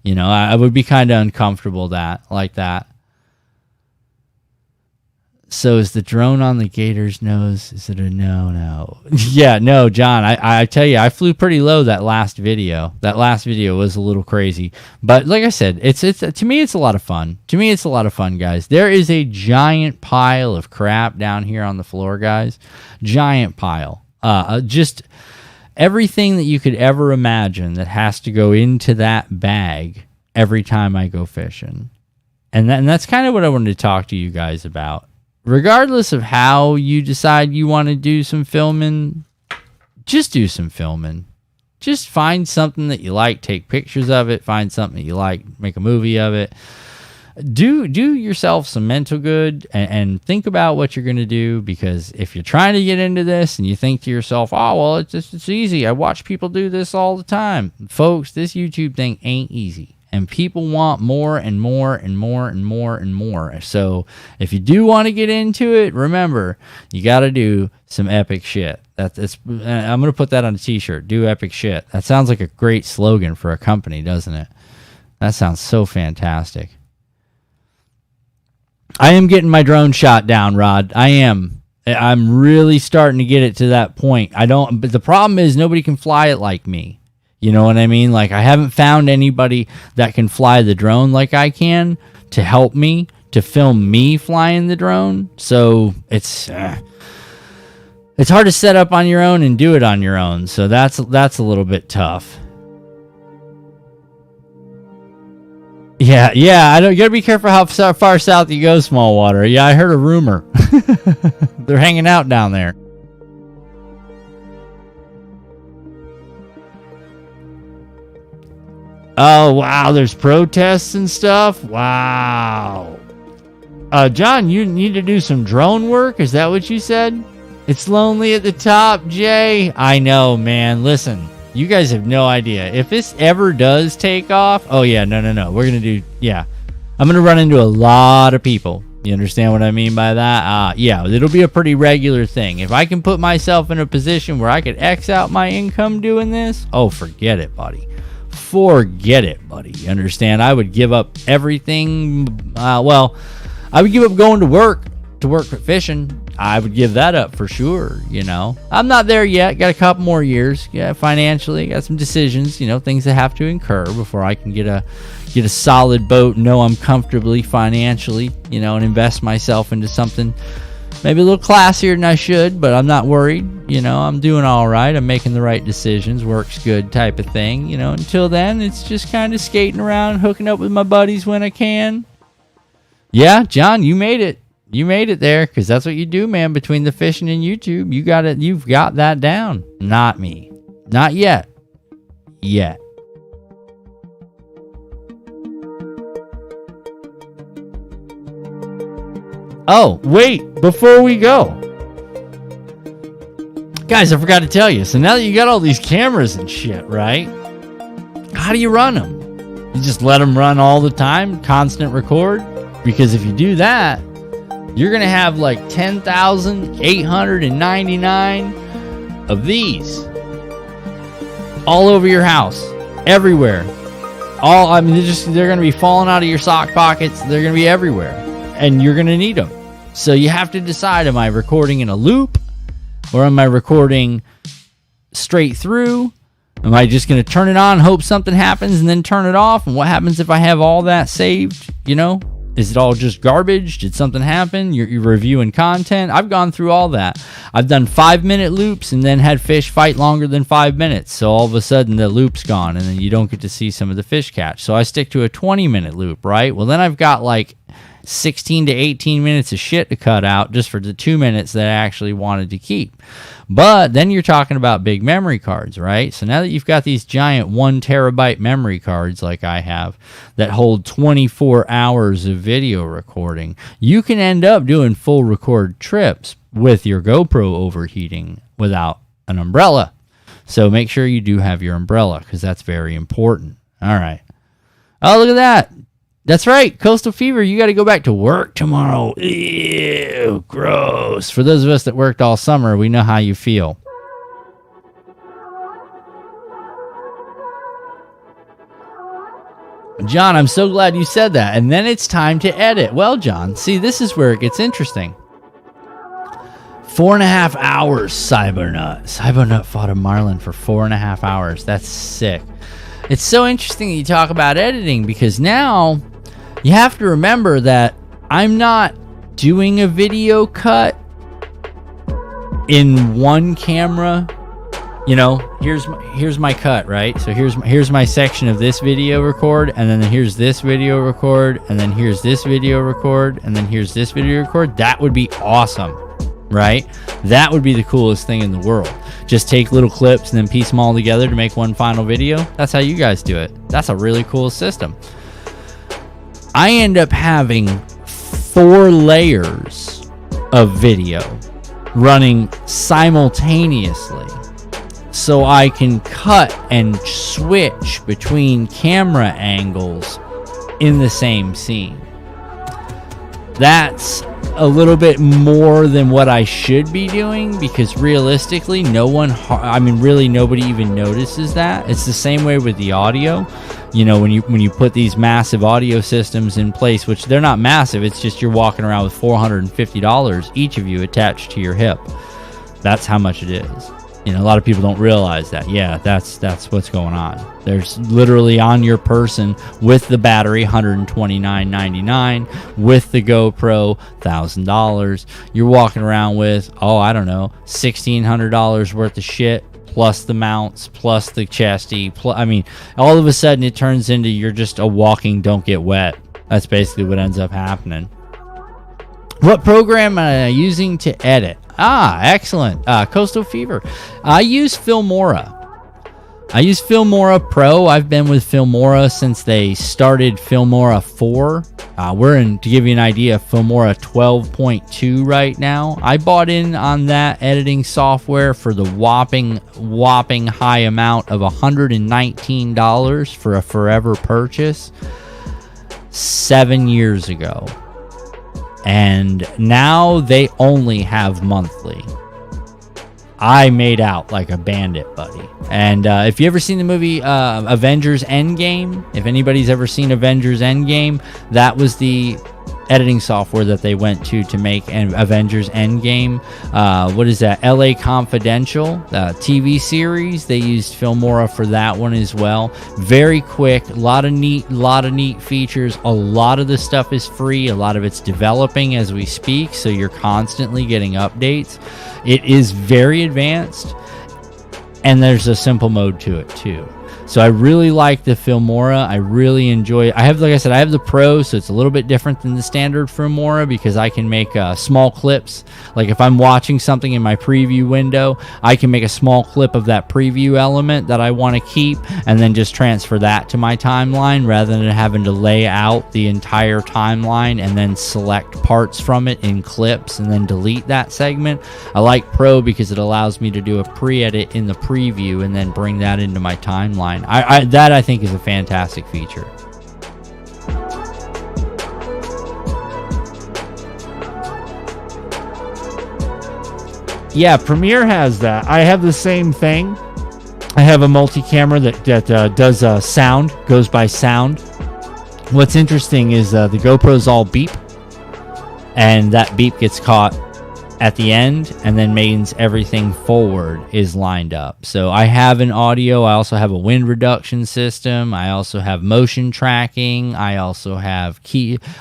You know, I would be kind of uncomfortable like that. So is the drone on the gator's nose? Is it a no? Yeah, no, John. I tell you, I flew pretty low that last video. That last video was a little crazy, but like I said, it's to me it's a lot of fun. Guys. There is a giant pile of crap down here on the floor, guys. Giant pile. Just everything that you could ever imagine that has to go into that bag every time I go fishing, and that's kind of what I wanted to talk to you guys about. Regardless of how you decide you want to do some filming, just do some filming. Just find something that you like, take pictures of it, find something that you like, make a movie of it. Do yourself some mental good and think about what you're going to do, because if you're trying to get into this and you think to yourself, oh, well, it's easy. I watch people do this all the time. Folks, this YouTube thing ain't easy. And people want more and more and more and more and more. So if you do want to get into it, remember, you got to do some epic shit. I'm going to put that on a t-shirt. Do epic shit. That sounds like a great slogan for a company, doesn't it? That sounds so fantastic. I am getting my drone shot down, Rod. I am. I'm really starting to get it to that point. But the problem is nobody can fly it like me. You know what I mean? Like, I haven't found anybody that can fly the drone like I can to help me, to film me flying the drone. So it's hard to set up on your own and do it on your own. So that's a little bit tough. Yeah. You gotta be careful how far south you go, small water. Yeah, I heard a rumor. They're hanging out down there. Oh, wow, there's protests and stuff? Wow. John, you need to do some drone work? Is that what you said? It's lonely at the top, Jay. I know, man. Listen, you guys have no idea. If this ever does take off, oh, yeah, no. We're going to do, yeah. I'm going to run into a lot of people. You understand what I mean by that? Yeah, it'll be a pretty regular thing. If I can put myself in a position where I could X out my income doing this, oh, forget it, buddy. Forget it, buddy. You understand? I would give up everything. I would give up going to work for fishing. I would give that up for sure. You know, I'm not there yet. Got a couple more years. Yeah, financially, got some decisions. You know, things that have to incur before I can get a solid boat. Know I'm comfortably financially. You know, and invest myself into something maybe a little classier than I should, but I'm not worried. You know, I'm doing all right. I'm making the right decisions. Works good type of thing. You know, until then, it's just kind of skating around, hooking up with my buddies when I can. Yeah, John, you made it. You made it there because that's what you do, man. Between the fishing and YouTube, you got it. You've got that down. Not me. Not yet. Yet. Oh, wait, before we go. Guys, I forgot to tell you. So now that you got all these cameras and shit, right? How do you run them? You just let them run all the time, constant record? Because if you do that, you're going to have like 10,899 of these all over your house, everywhere. They're going to be falling out of your sock pockets. They're going to be everywhere, and you're going to need them. So you have to decide, am I recording in a loop, or am I recording straight through? Am I just going to turn it on, hope something happens, and then turn it off? And what happens if I have all that saved? You know, is it all just garbage? Did something happen? You're reviewing content. I've gone through all that. I've done 5-minute loops and then had fish fight longer than 5 minutes. So all of a sudden the loop's gone and then you don't get to see some of the fish catch. So I stick to a 20-minute loop, right? Well, then I've got like 16 to 18 minutes of shit to cut out just for the 2 minutes that I actually wanted to keep. But then you're talking about big memory cards, right? So now that you've got these giant 1 terabyte memory cards like I have that hold 24 hours of video recording, you can end up doing full record trips with your GoPro overheating without an umbrella. So make sure you do have your umbrella because that's very important. All right. Oh, look at that. That's right, Coastal Fever, you got to go back to work tomorrow. Ew, gross. For those of us that worked all summer, we know how you feel. John, I'm so glad you said that. And then it's time to edit. Well, John, see, this is where it gets interesting. 4.5 hours, Cybernut. Cybernut fought a marlin for 4.5 hours. That's sick. It's so interesting that you talk about editing because now you have to remember that I'm not doing a video cut in one camera. You know, here's my cut, right? So here's my section of this video record, and then here's this video record, and then here's this video record, and then here's this video record. That would be awesome, right? That would be the coolest thing in the world. Just take little clips and then piece them all together to make one final video. That's how you guys do it. That's a really cool system. I end up having 4 layers of video running simultaneously so I can cut and switch between camera angles in the same scene. That's a little bit more than what I should be doing because realistically nobody even notices that. It's the same way with the audio. You know, when you put these massive audio systems in place, which they're not massive, it's just you're walking around with $450 each of you attached to your hip. That's how much it is. You know, a lot of people don't realize that. Yeah, that's what's going on. There's literally on your person with the battery, $129.99, with the GoPro, $1,000. You're walking around with, $1,600 worth of shit, plus the mounts, plus the chesty. All of a sudden it turns into you're just a walking don't get wet. That's basically what ends up happening. What program am I using to edit? Excellent. Coastal Fever. I use Filmora. I use Filmora Pro. I've been with Filmora since they started Filmora 4. We're in, to give you an idea, Filmora 12.2 right now. I bought in on that editing software for the whopping high amount of $119 for a forever purchase 7 years ago. And now they only have monthly. I made out like a bandit, buddy. And if you ever seen the movie Avengers Endgame, if anybody's ever seen Avengers Endgame, that was the editing software that they went to make Avengers Endgame. What is that? LA Confidential, TV series. They used Filmora for that one as well. Very quick, a lot of neat features. A lot of the stuff is free. A lot of it's developing as we speak, so you're constantly getting updates. It is very advanced, and there's a simple mode to it too. So I really like the Filmora. I really enjoy it. I have, like I said, I have the Pro, so it's a little bit different than the standard Filmora because I can make small clips. Like if I'm watching something in my preview window, I can make a small clip of that preview element that I want to keep and then just transfer that to my timeline rather than having to lay out the entire timeline and then select parts from it in clips and then delete that segment. I like Pro because it allows me to do a pre-edit in the preview and then bring that into my timeline. That I think is a fantastic feature. Yeah, Premiere has that. I have the same thing. I have a multi-camera that does sound, goes by sound. What's interesting is the GoPros all beep, and that beep gets caught at the end and then means everything forward is lined up. So I have an audio. I also have a wind reduction system. I also have motion tracking. I also have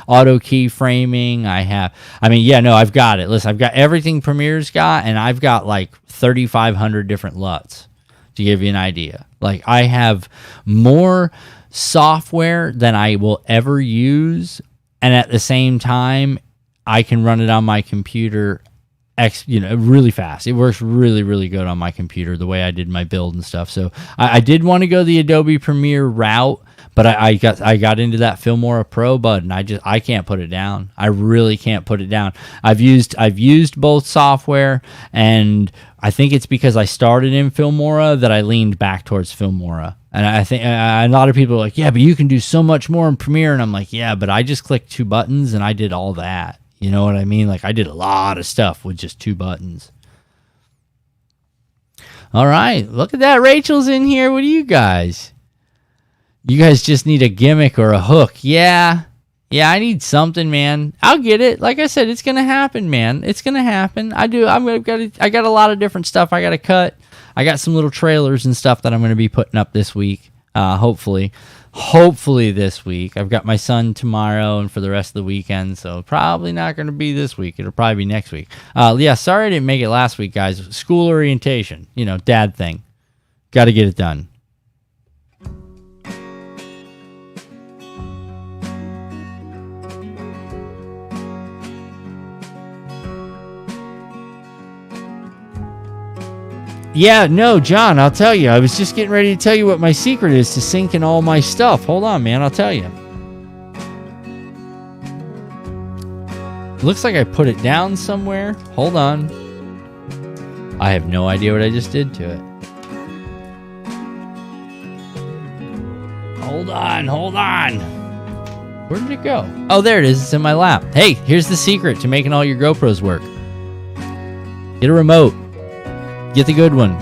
auto keyframing. I've got it. Listen, I've got everything Premiere's got, and I've got like 3,500 different LUTs to give you an idea. Like I have more software than I will ever use, and at the same time, I can run it on my computer really fast. It works really, really good on my computer, the way I did my build and stuff. So I did want to go the Adobe Premiere route, but I got into that Filmora Pro button. I can't put it down. I really can't put it down. I've used both software, and I think it's because I started in Filmora that I leaned back towards Filmora. And I think a lot of people are like, yeah, but you can do so much more in Premiere. And I'm like, yeah, but I just clicked 2 buttons and I did all that. You know what I mean? Like I did a lot of stuff with just 2 buttons. All right. Look at that. Rachel's in here. What do you guys? You guys just need a gimmick or a hook. Yeah. Yeah, I need something, man. I'll get it. Like I said, it's going to happen, man. It's going to happen. I got a lot of different stuff I got to cut. I got some little trailers and stuff that I'm going to be putting up this week. Hopefully this week. I've got my son tomorrow and for the rest of the weekend, so probably not going to be this week. It'll probably be next week. Yeah, sorry I didn't make it last week, guys. School orientation, dad thing. Got to get it done. Yeah, no, John, I'll tell you. I was just getting ready to tell you what my secret is to syncing all my stuff. Hold on, man. I'll tell you. Looks like I put it down somewhere. Hold on. I have no idea what I just did to it. Hold on. Where did it go? Oh, there it is. It's in my lap. Hey, here's the secret to making all your GoPros work. Get a remote. Get the good one.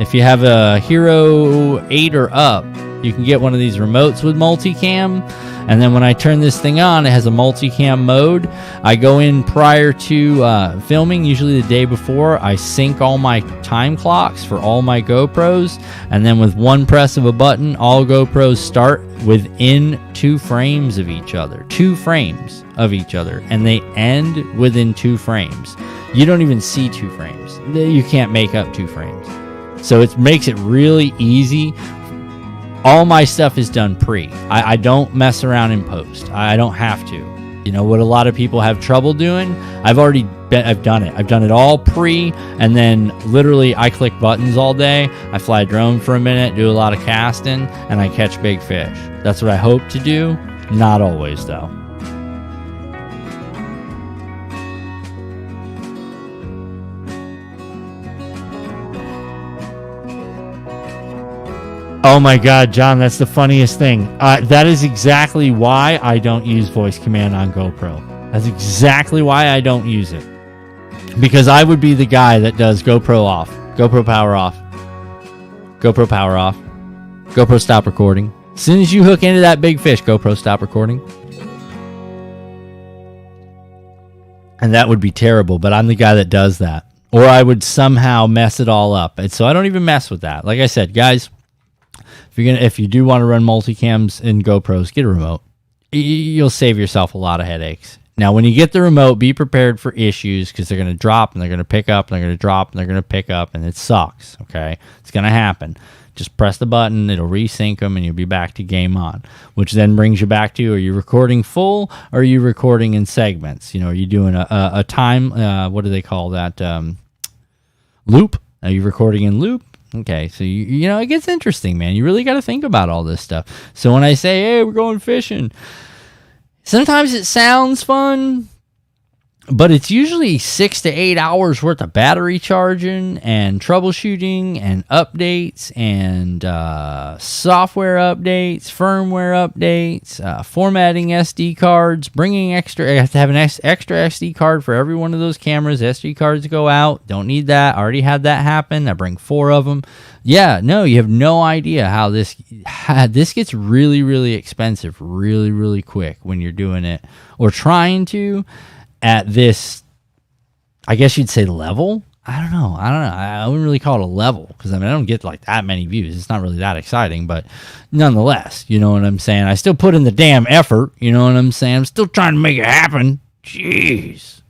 If you have a Hero 8 or up, you can get one of these remotes with multicam. And then when I turn this thing on, it has a multicam mode. I go in prior to filming, usually the day before. I sync all my time clocks for all my GoPros. And then with one press of a button, all GoPros start within 2 frames of each other. 2 frames of each other. And they end within 2 frames. You don't even see 2 frames. You can't make up 2 frames. So it makes it really easy. All my stuff is done pre. I don't mess around in post. I don't have to. You know what a lot of people have trouble doing? I've done it. I've done it all pre, and then literally I click buttons all day. I fly a drone for a minute, do a lot of casting, and I catch big fish. That's what I hope to do. Not always, though. Oh my God, John, that's the funniest thing. That is exactly why I don't use voice command on GoPro. That's exactly why I don't use it. Because I would be the guy that does GoPro off, GoPro power off, GoPro power off, GoPro stop recording. As soon as you hook into that big fish, GoPro stop recording. And that would be terrible, but I'm the guy that does that. Or I would somehow mess it all up. And so I don't even mess with that. Like I said, guys, if you do want to run multicams in GoPros, get a remote. You'll save yourself a lot of headaches. Now, when you get the remote, be prepared for issues because they're going to drop and they're going to pick up and they're going to drop and they're going to pick up, and it sucks, okay? It's going to happen. Just press the button, it'll resync them, and you'll be back to game on, which then brings you back to, are you recording full or are you recording in segments? You know, are you doing a time, what do they call that, loop? Are you recording in loop? Okay, so you know, it gets interesting, man. You really got to think about all this stuff. So when I say, hey, we're going fishing, sometimes it sounds fun, but it's usually 6 to 8 hours worth of battery charging and troubleshooting and updates and software updates, firmware updates, formatting SD cards, bringing extra. I have to have an extra SD card for every one of those cameras. SD cards go out. Don't need that. I already had that happen. I bring 4 of them. Yeah, no, you have no idea how this gets really, really expensive really, really quick when you're doing it or trying to. At this, I guess you'd say level. I don't know. I wouldn't really call it a level because I don't get like that many views. It's not really that exciting, but nonetheless, you know what I'm saying? I still put in the damn effort. You know what I'm saying? I'm still trying to make it happen. Jeez.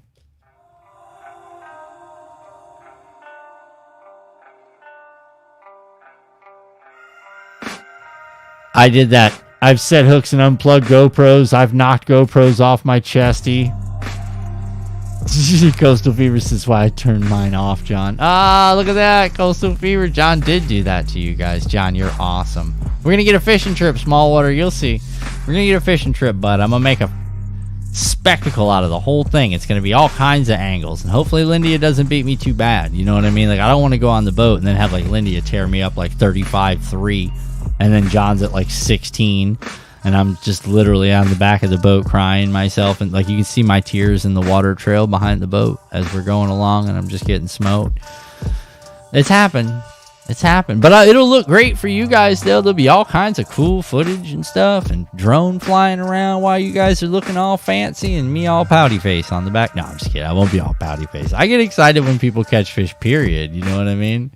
I did that. I've set hooks and unplugged GoPros. I've knocked GoPros off my chesty. Coastal Fever says why I turned mine off, John. Ah, look at that. Coastal Fever. John did do that to you guys. John, you're awesome. We're going to get a fishing trip, small water. You'll see. We're going to get a fishing trip, bud. I'm going to make a spectacle out of the whole thing. It's going to be all kinds of angles. And hopefully Lindia doesn't beat me too bad. You know what I mean? Like, I don't want to go on the boat and then have, like, Lindia tear me up, like, 35-3. And then John's at, like, 16. And I'm just literally on the back of the boat crying myself. And like you can see my tears in the water trail behind the boat as we're going along. And I'm just getting smoked. It's happened. It's happened. But it'll look great for you guys. There'll be all kinds of cool footage and stuff. And drone flying around while you guys are looking all fancy. And me all pouty face on the back. No, I'm just kidding. I won't be all pouty face. I get excited when people catch fish, period. You know what I mean?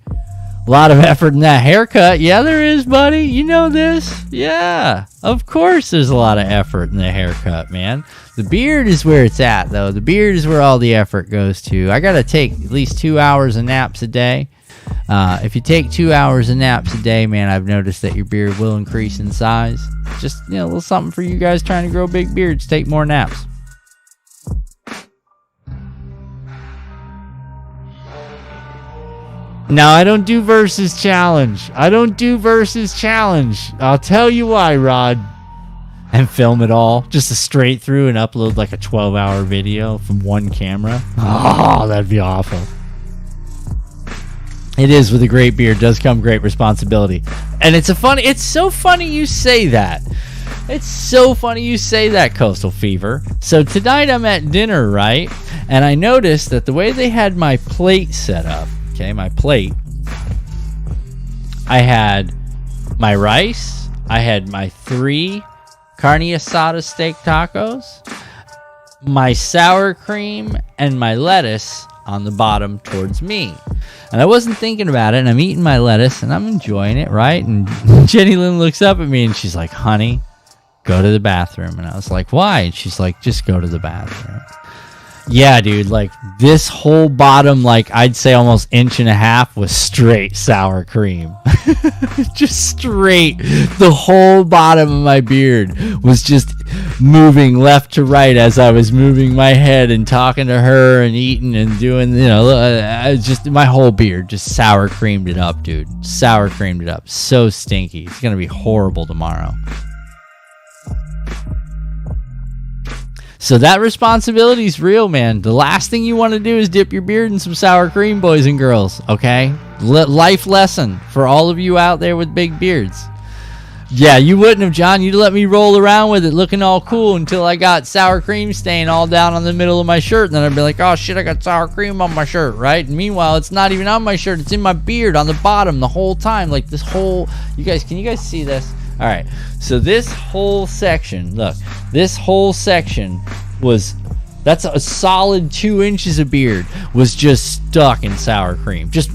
A lot of effort in that haircut. Yeah, there is, buddy. You know this. Yeah, of course there's a lot of effort in the haircut, man. The beard is where it's at, though. The beard is where all the effort goes to. I got to take at least 2 hours of naps a day. If you take 2 hours of naps a day, man, I've noticed that your beard will increase in size. Just, you know, a little something for you guys trying to grow big beards. Take more naps. Now, I don't do versus challenge. I'll tell you why, Rod. And film it all. Just a straight through and upload like a 12-hour video from one camera. Oh, that'd be awful. It is, with a great beard does come great responsibility. And it's so funny you say that. It's so funny you say that, Coastal Fever. So tonight I'm at dinner, right? And I noticed that the way they had my plate set up, okay, my plate, I had my rice, I had my 3 carne asada steak tacos, my sour cream, and my lettuce on the bottom towards me. And I wasn't thinking about it, and I'm eating my lettuce, and I'm enjoying it, right? And Jenny Lynn looks up at me, and she's like, honey, go to the bathroom. And I was like, why? And she's like, just go to the bathroom. Yeah, dude, like this whole bottom, like I'd say almost 1.5 inches was straight sour cream. Just straight. The whole bottom of my beard was just moving left to right as I was moving my head and talking to her and eating and doing, you know, just my whole beard just sour creamed it up, dude. Sour creamed it up. So stinky. It's going to be horrible tomorrow. So that responsibility is real, man. The last thing you want to do is dip your beard in some sour cream, boys and girls, okay? Life lesson for all of you out there with big beards. Yeah, you wouldn't have, John. You'd let me roll around with it looking all cool until I got sour cream stain all down on the middle of my shirt. And then I'd be like, oh, shit, I got sour cream on my shirt, right? And meanwhile, it's not even on my shirt. It's in my beard on the bottom the whole time. Like this whole... Can you guys see this? All right, so this whole section, look, this whole section was, that's a solid 2 inches of beard was just stuck in sour cream. Just,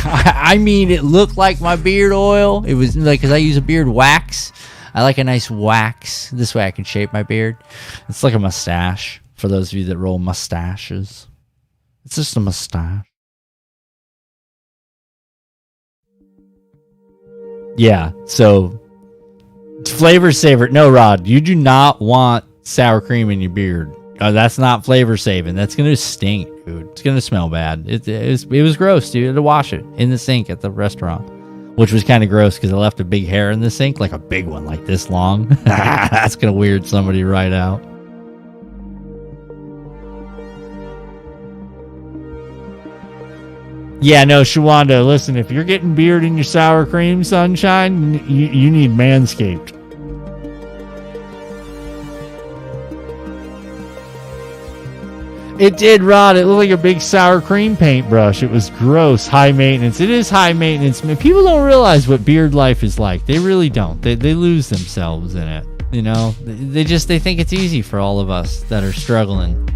I mean, it looked like my beard oil. It was like, because I use a beard wax. I like a nice wax. This way I can shape my beard. It's like a mustache for those of you that roll mustaches. It's just a mustache. Yeah, so flavor saver. No, Rod, you do not want sour cream in your beard. That's not flavor saving. That's gonna stink, dude. It's gonna smell bad. It was gross, dude. I had to wash it in the sink at the restaurant, which was kind of gross because I left a big hair in the sink, like a big one, like this long. That's gonna weird somebody right out. Yeah, no, Shawanda, listen, if you're getting beard in your sour cream, sunshine, you need Manscaped. It did, Rod. It looked like a big sour cream paintbrush. It was gross. High maintenance. It is high maintenance. People don't realize what beard life is like. They really don't. They lose themselves in it. You know, they think it's easy for all of us that are struggling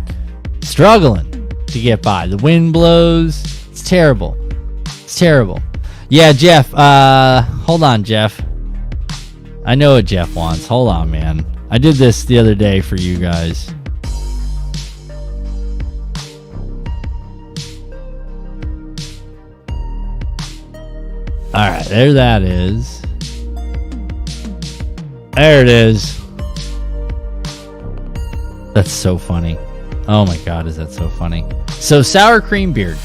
to get by. The wind blows. It's terrible. It's terrible. Yeah, Jeff. Hold on, Jeff. I know what Jeff wants. Hold on, man. I did this the other day for you guys. All right, there that is. There it is. That's so funny. Oh my God, is that so funny? So sour cream beard.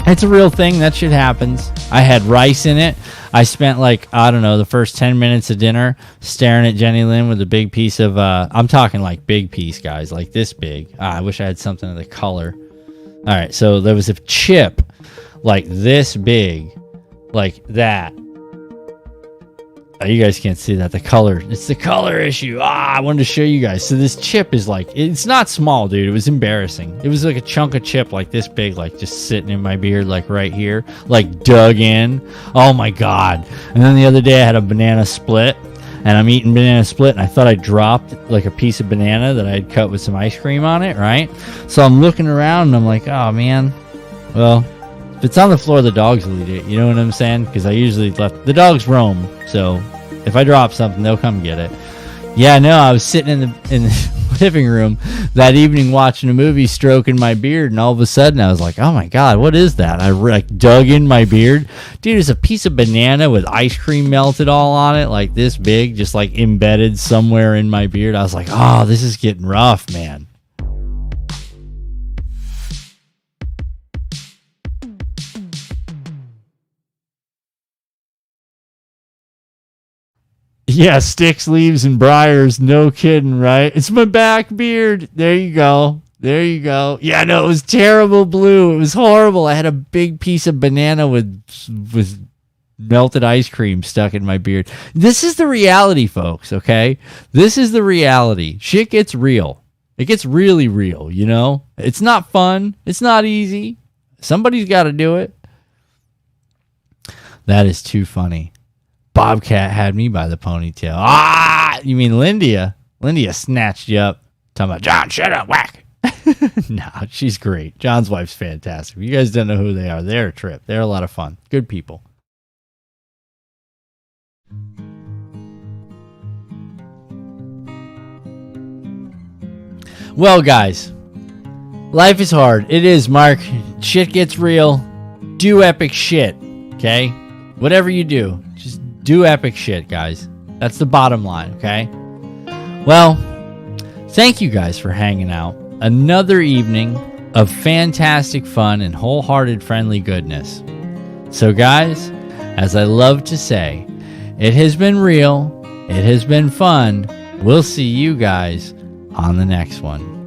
It's a real thing. That shit happens. I had rice in it. I spent like, I don't know, the first 10 minutes of dinner staring at Jenny Lynn with a big piece of, I'm talking like big piece, guys, like this big. I wish I had something of the color. All right, so there was a chip like this big. Like that. Oh, you guys can't see that. The color. It's the color issue. I wanted to show you guys. So this chip is like, it's not small, dude. It was embarrassing. It was like a chunk of chip like this big, like just sitting in my beard, like right here, like dug in. Oh my God. And then the other day I had a banana split and I'm eating banana split and I thought I dropped like a piece of banana that I had cut with some ice cream on it, right? So I'm looking around and I'm like, oh man, well, if it's on the floor, the dogs will eat it. You know what I'm saying? Because I usually the dogs roam. So if I drop something, they'll come get it. Yeah, no, I was sitting in the living room that evening watching a movie, stroking my beard, and all of a sudden I was like, oh my God, what is that? I like dug in my beard. Dude, it's a piece of banana with ice cream melted all on it, like this big, just like embedded somewhere in my beard. I was like, oh, this is getting rough, man. Yeah, sticks, leaves, and briars. No kidding, right? It's my back beard. There you go. There you go. Yeah, no, it was terrible blue. It was horrible. I had a big piece of banana with melted ice cream stuck in my beard. This is the reality, folks, okay? This is the reality. Shit gets real. It gets really real, you know? It's not fun. It's not easy. Somebody's got to do it. That is too funny. Bobcat had me by the ponytail. Ah, you mean Lindia? Lindia snatched you up. Talking about, John, shut up, whack. Nah, she's great. John's wife's fantastic. You guys don't know who they are. They're a trip. They're a lot of fun. Good people. Well, guys, life is hard. It is, Mark. Shit gets real. Do epic shit, okay? Whatever you do, just do epic shit, guys. That's the bottom line, okay? Well, thank you guys for hanging out. Another evening of fantastic fun and wholehearted friendly goodness. So, guys, as I love to say, it has been real. It has been fun. We'll see you guys on the next one.